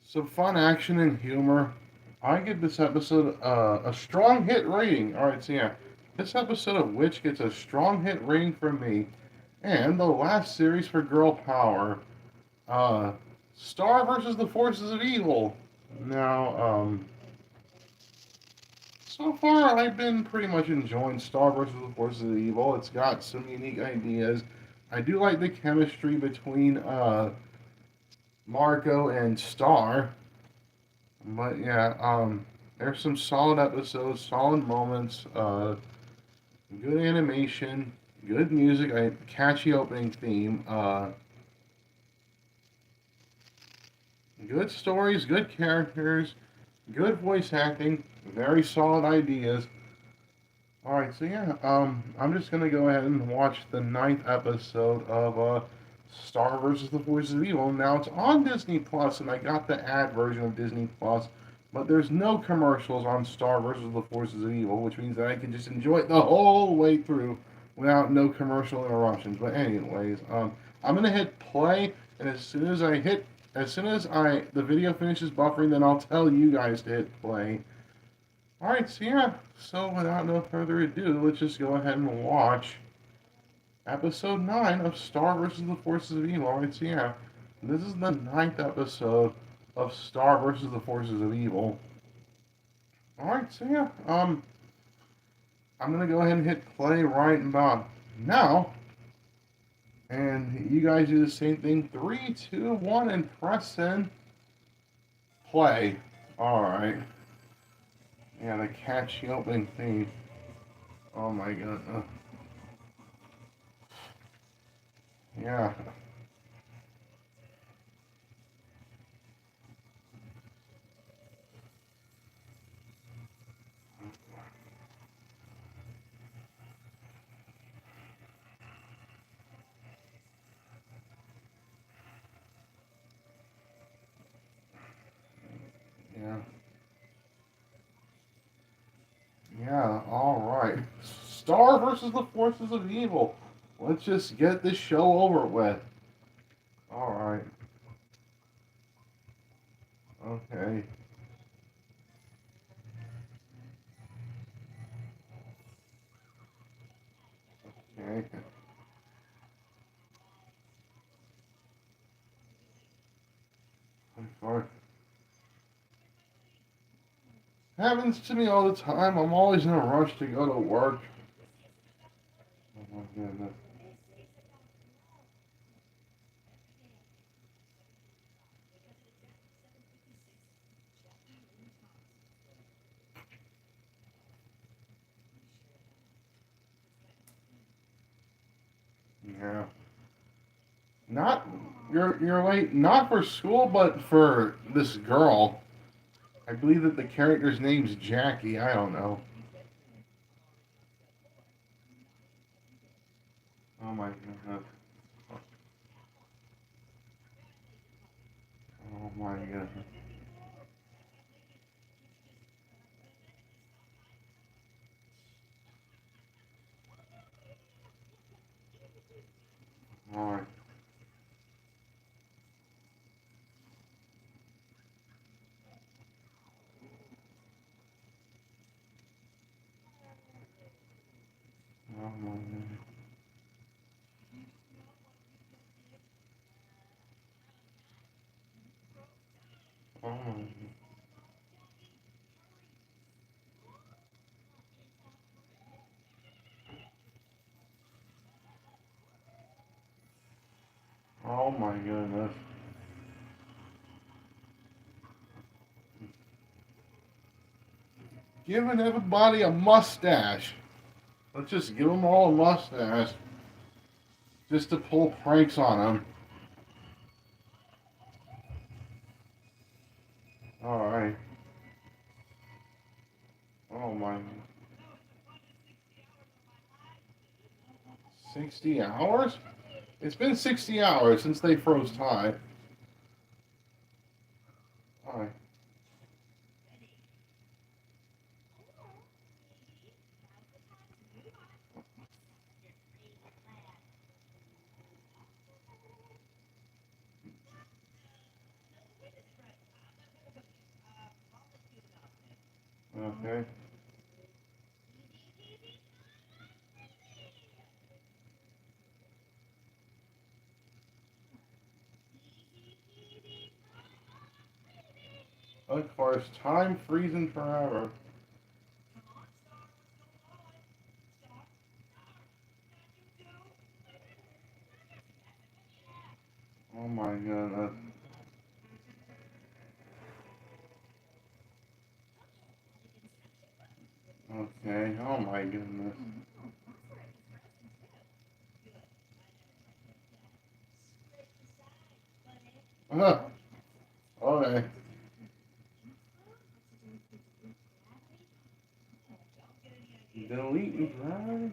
[SPEAKER 1] Some fun action and humor. I give this episode a strong hit rating. All right, so yeah, this episode of Witch gets a strong hit rating from me. And the last series for Girl Power, uh, Star versus the Forces of Evil. Now, so far I've been pretty much enjoying Star versus the Forces of Evil. It's got some unique ideas. I do like the chemistry between Marco and Star. But yeah, there's some solid episodes, solid moments, good animation, good music, catchy opening theme, good stories, good characters, good voice acting, very solid ideas. All right, so yeah, I'm just gonna go ahead and watch the ninth episode of Star versus the Forces of Evil. Now it's on Disney Plus, and I got the ad version of Disney Plus, but there's no commercials on Star versus the Forces of Evil, which means that I can just enjoy it the whole way through without no commercial interruptions. But anyways, I'm gonna hit play, and as soon as I hit as soon as the video finishes buffering, then I'll tell you guys to hit play. Alright, so yeah, so without no further ado, let's just go ahead and watch episode 9 of Star versus the Forces of Evil. Alright, so yeah, this is the 9th episode of Star versus the Forces of Evil. Alright, so yeah, I'm gonna go ahead and hit play right about now. And you guys do the same thing. 3, 2, 1, and press in play. Alright. Yeah, the catchy opening theme. Oh my god. Yeah. Yeah. Yeah, alright. Star versus the Forces of Evil. Let's just get this show over with. Alright. Okay. Okay. Sorry. Happens to me all the time. I'm always in a rush to go to work. Oh my goodness. Yeah. Not you're late not for school but for this girl. I believe that the character's name's Jackie. I don't know. Oh my goodness. Oh my goodness. Alright. Oh my goodness. Oh my goodness. Oh my goodness. Giving everybody a mustache. Let's just give them all a mustache. Just to pull pranks on them. Alright. Oh my. 60 hours? It's been 60 hours since they froze time. Alright. Okay. Of course, time freezing forever. Oh my goodness. Okay. Oh my goodness. Okay. Delete and drag?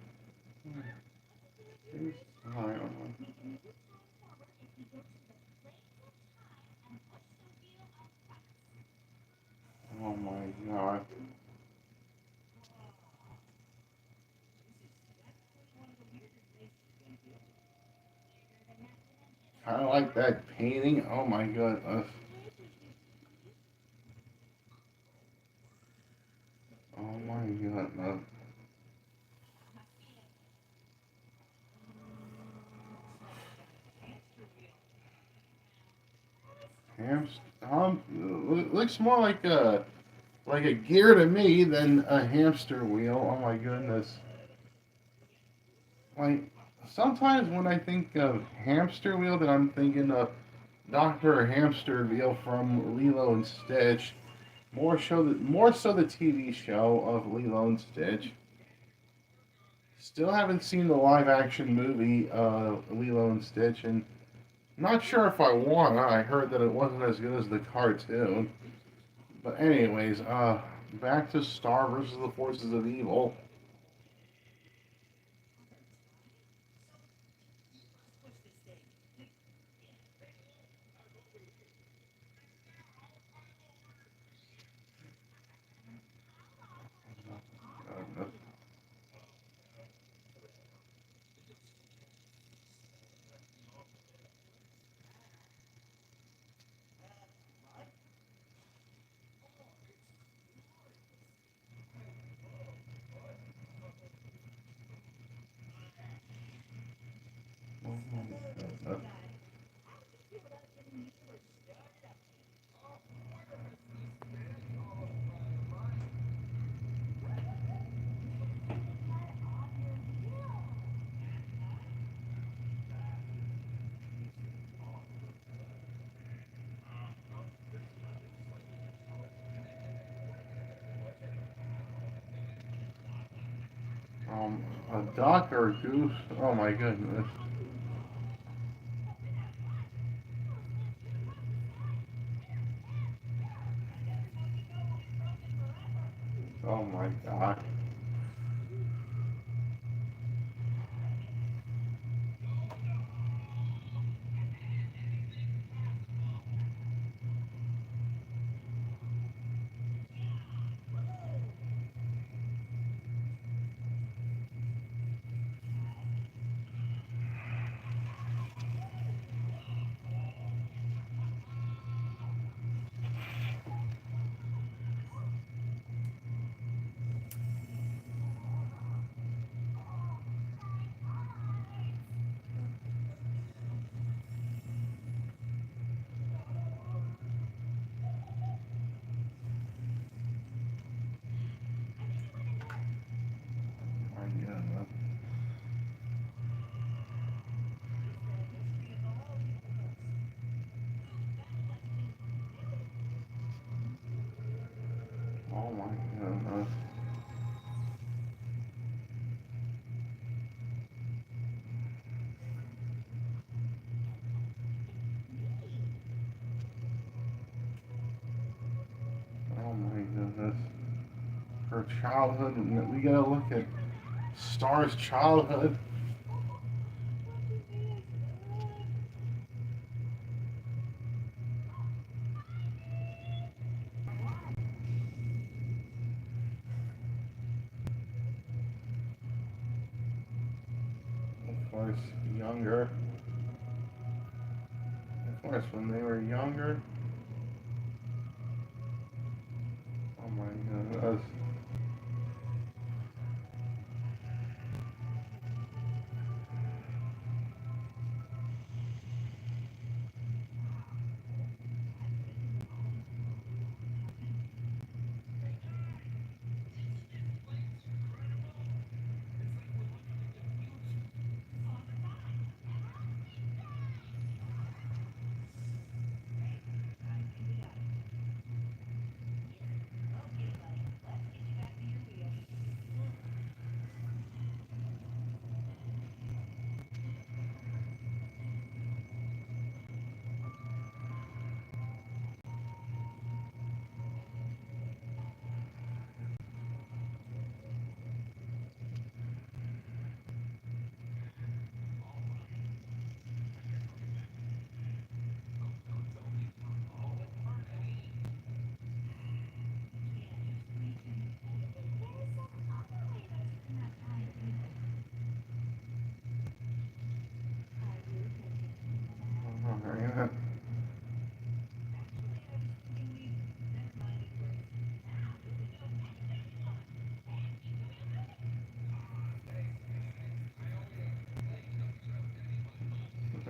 [SPEAKER 1] Alright. Oh my god. Kind of like that painting. Oh my goodness. Oh my goodness. Hamster. Looks more like a gear to me than a hamster wheel. Oh my goodness. Like sometimes when I think of hamster wheel, then I'm thinking of Doctor Hamster Wheel from Lilo and Stitch. More so the TV show of Lilo and Stitch. Still haven't seen the live action movie Lilo and Stitch, and not sure if I wanna. I heard that it wasn't as good as the cartoon. But anyways, back to Star versus the Forces of Evil. A duck or a goose? Oh my goodness. Oh my god. My goodness. Oh my goodness. Oh my goodness. Her childhood, we gotta look at Star's childhood. Of course, younger. Of course, when they were younger. Oh my goodness.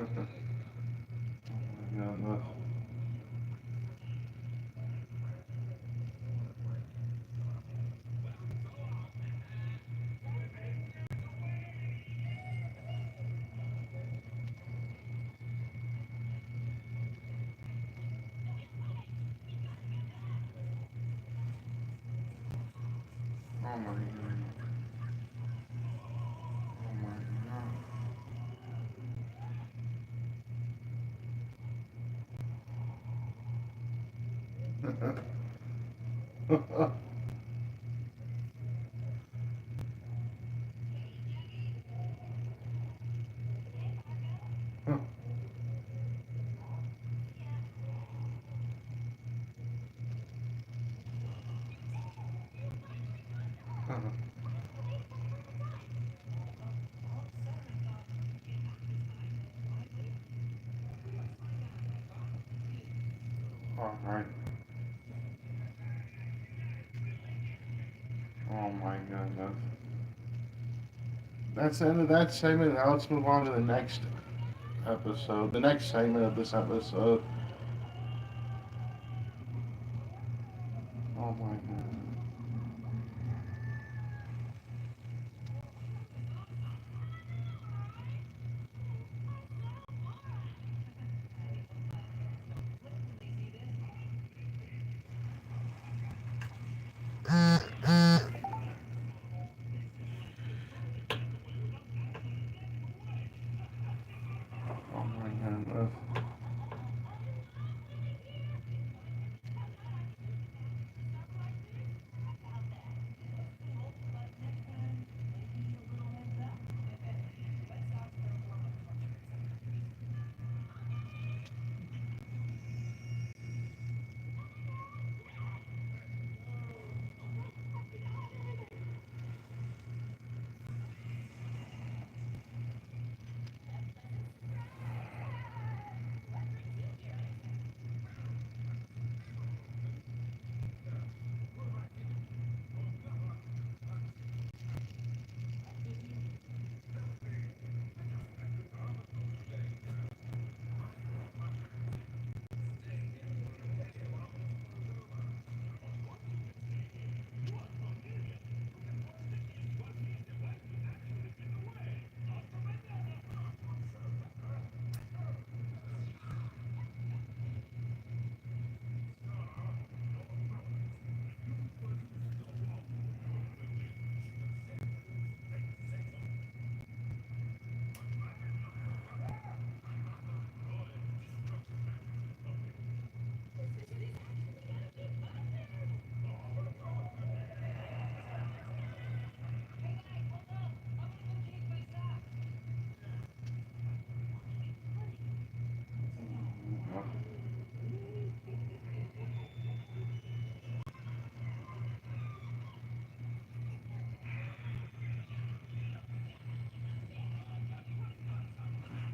[SPEAKER 1] Yeah, look. Oh my god. Oh my god. All right. Oh my goodness. That's the end of that segment. Now let's move on to the next episode. The next segment of this episode. Oh my god. Oh my goodness.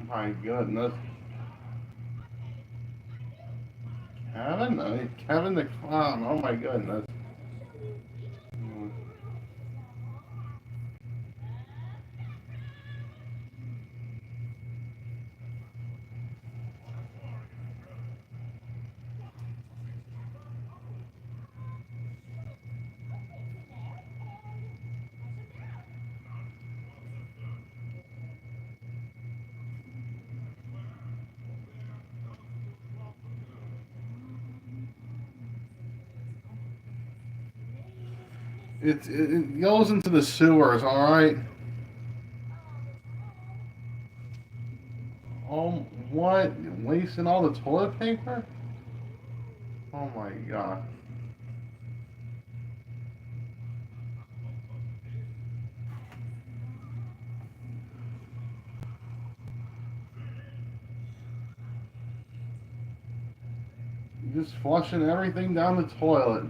[SPEAKER 1] My goodness. Kevin the Clown. Oh my goodness. It goes into the sewers, all right. Oh, what? Wasting all the toilet paper? Oh my god. Just flushing everything down the toilet.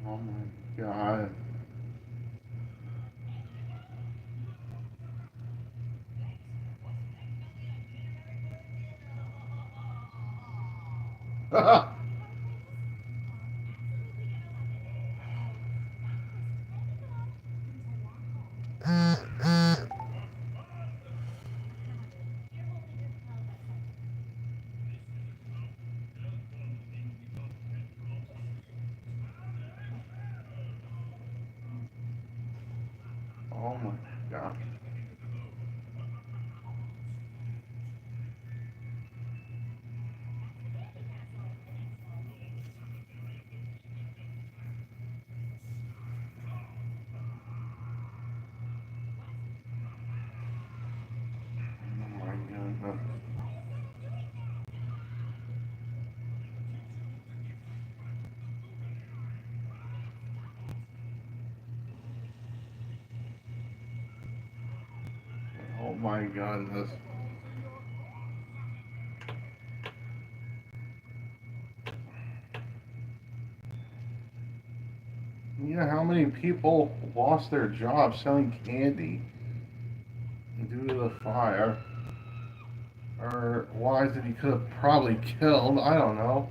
[SPEAKER 1] Oh my god. Oh my God. Oh my goodness. Oh my goodness. Yeah, how many people lost their jobs selling candy due to the fire? Or lives that he could have probably killed? I don't know.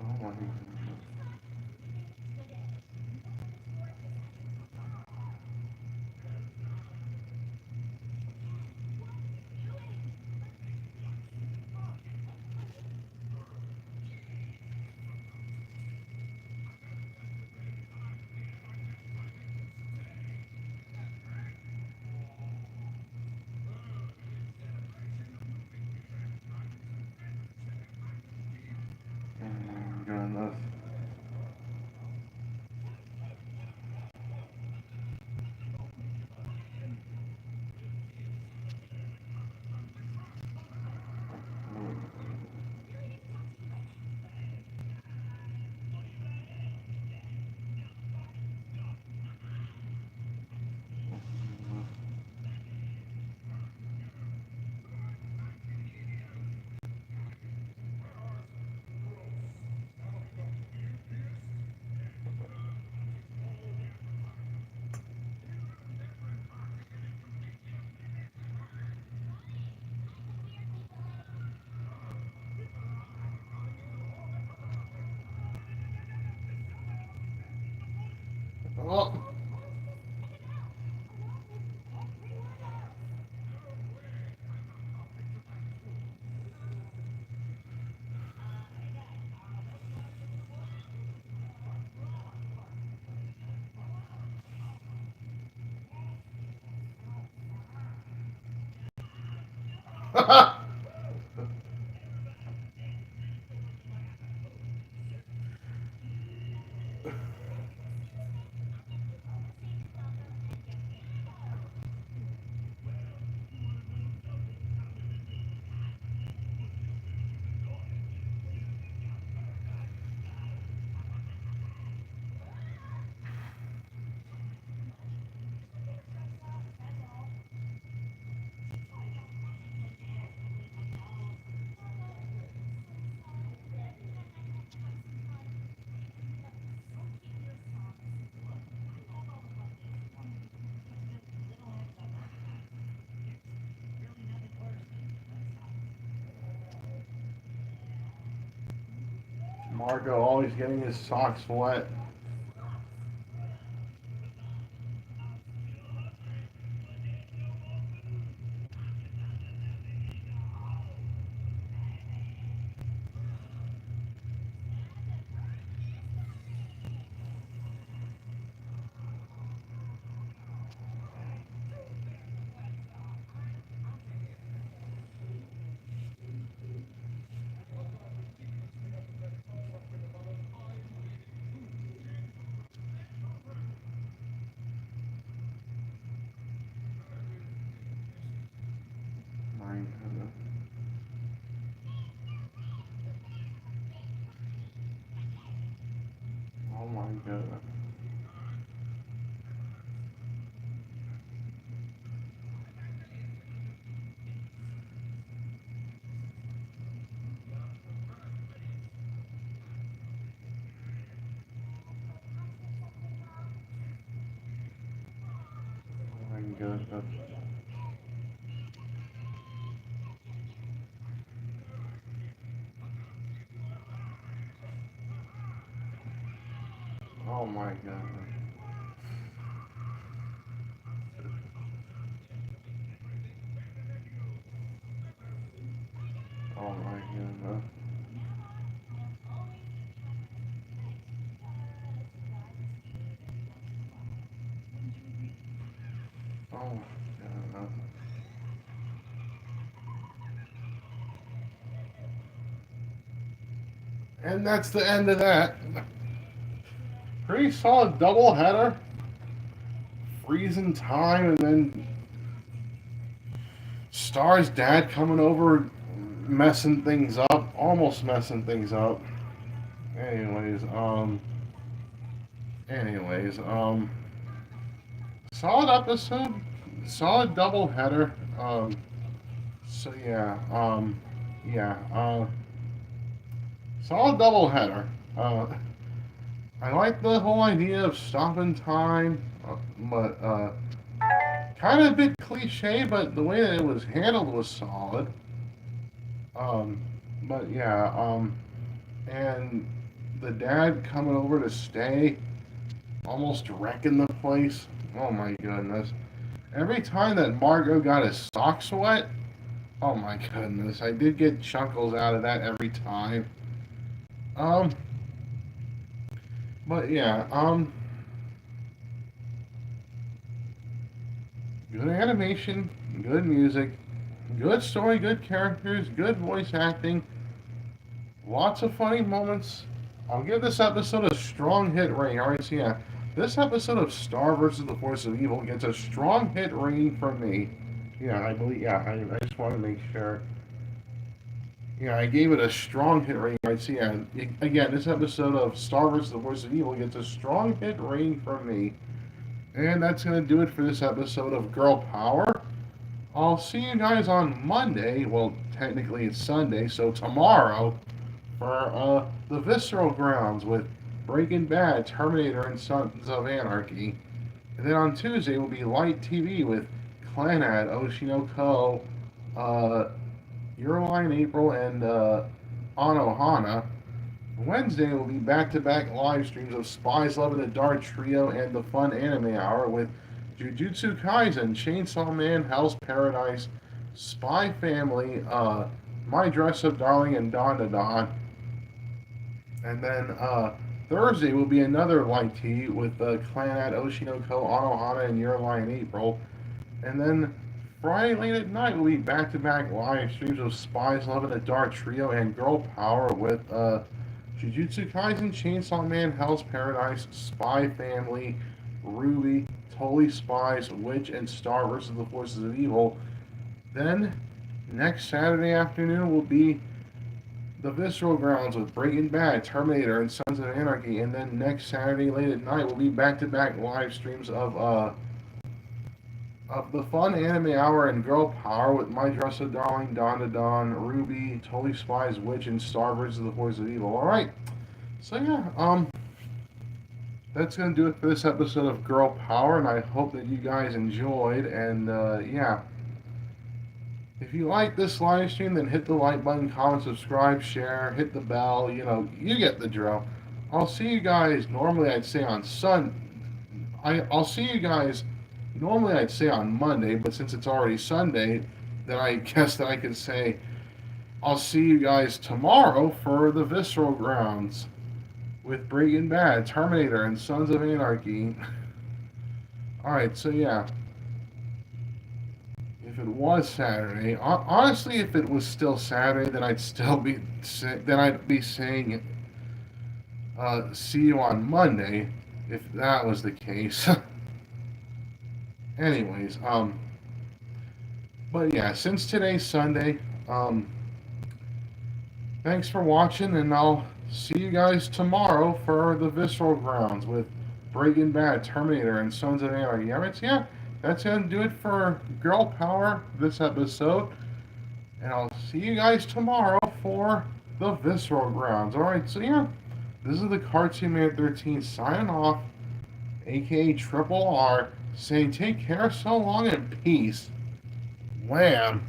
[SPEAKER 1] Oh my goodness. Oh my goodness. Oh. Marco always getting his socks wet. god. Oh my god. Oh my god. Oh my god. Oh my god. And that's the end of that. Pretty solid double header. Freezing time, and then Star's dad coming over, messing things up, almost messing things up. Anyways, anyways, solid episode, solid double header. So yeah, yeah, solid double header. I like the whole idea of stopping time, but kind of a bit cliche, but the way that it was handled was solid. Um, but yeah, and the dad coming over to stay, almost wrecking the place. Oh my goodness. Every time that Margot got his socks wet, oh my goodness, I did get chuckles out of that every time. Um, but yeah, good animation, good music, good story, good characters, good voice acting, lots of funny moments. I'll give this episode a strong hit rating. Alright, so yeah, this episode of Star versus the Force of Evil gets a strong hit rating from me. Yeah, I believe. Yeah, I just want to make sure. Yeah, I gave it a strong hit rating. Right, so yeah, again, this episode of Star vs. the Force of Evil gets a strong hit rating from me. And that's going to do it for this episode of Girl Power. I'll see you guys on Monday. Well, technically it's Sunday, so tomorrow for the Visceral Grounds with Breaking Bad, Terminator, and Sons of Anarchy. And then on Tuesday will be Light TV with Clanad, Oshinoko, uh, Your Line April, and Anohana. Wednesday will be back-to-back live streams of Spies, Love, and the Dark Trio and the Fun Anime Hour with Jujutsu Kaisen, Chainsaw Man, Hell's Paradise, Spy Family, My Dress Up Darling, and Dawn to Dawn. And then Thursday will be another light tea with Clanad, Oshinoko, Anohana, and Your Line April. And then Friday late at night will be back-to-back live streams of Spies, Love, and the Dark Trio and Girl Power with Jujutsu Kaisen, Chainsaw Man, Hell's Paradise, Spy Family, RWBY, Totally Spies, Witch, and Star versus the Forces of Evil. Then, next Saturday afternoon will be the Visceral Grounds with Breaking Bad, Terminator, and Sons of Anarchy. And then next Saturday late at night will be back-to-back live streams of the Fun Anime Hour and Girl Power with My Dress Up Darling, Dawn to Dawn, RWBY, Totally Spies, Witch, and Star versus the Forces of Evil. All right. So yeah, that's gonna do it for this episode of Girl Power, and I hope that you guys enjoyed. And yeah, if you like this live stream, then hit the like button, comment, subscribe, share, hit the bell. You know, you get the drill. I'll see you guys. Normally, I'd say on I'll see you guys. Normally, I'd say on Monday, but since it's already Sunday, then I guess that I can say I'll see you guys tomorrow for the Visceral Grounds with Breaking Bad, Terminator, and Sons of Anarchy. Alright, so yeah. If it was Saturday, honestly, if it was still Saturday, then I'd be saying, see you on Monday, if that was the case. Anyways, but yeah, since today's Sunday, thanks for watching, and I'll see you guys tomorrow for the Visceral Grounds with Breaking Bad, Terminator, and Sons of Anarchy. Yeah, that's going to do it for Girl Power this episode. And I'll see you guys tomorrow for the Visceral Grounds. Alright, so yeah, this is the Cartoon Man 13 signing off, aka Triple R, saying take care, so long, and peace. Wham!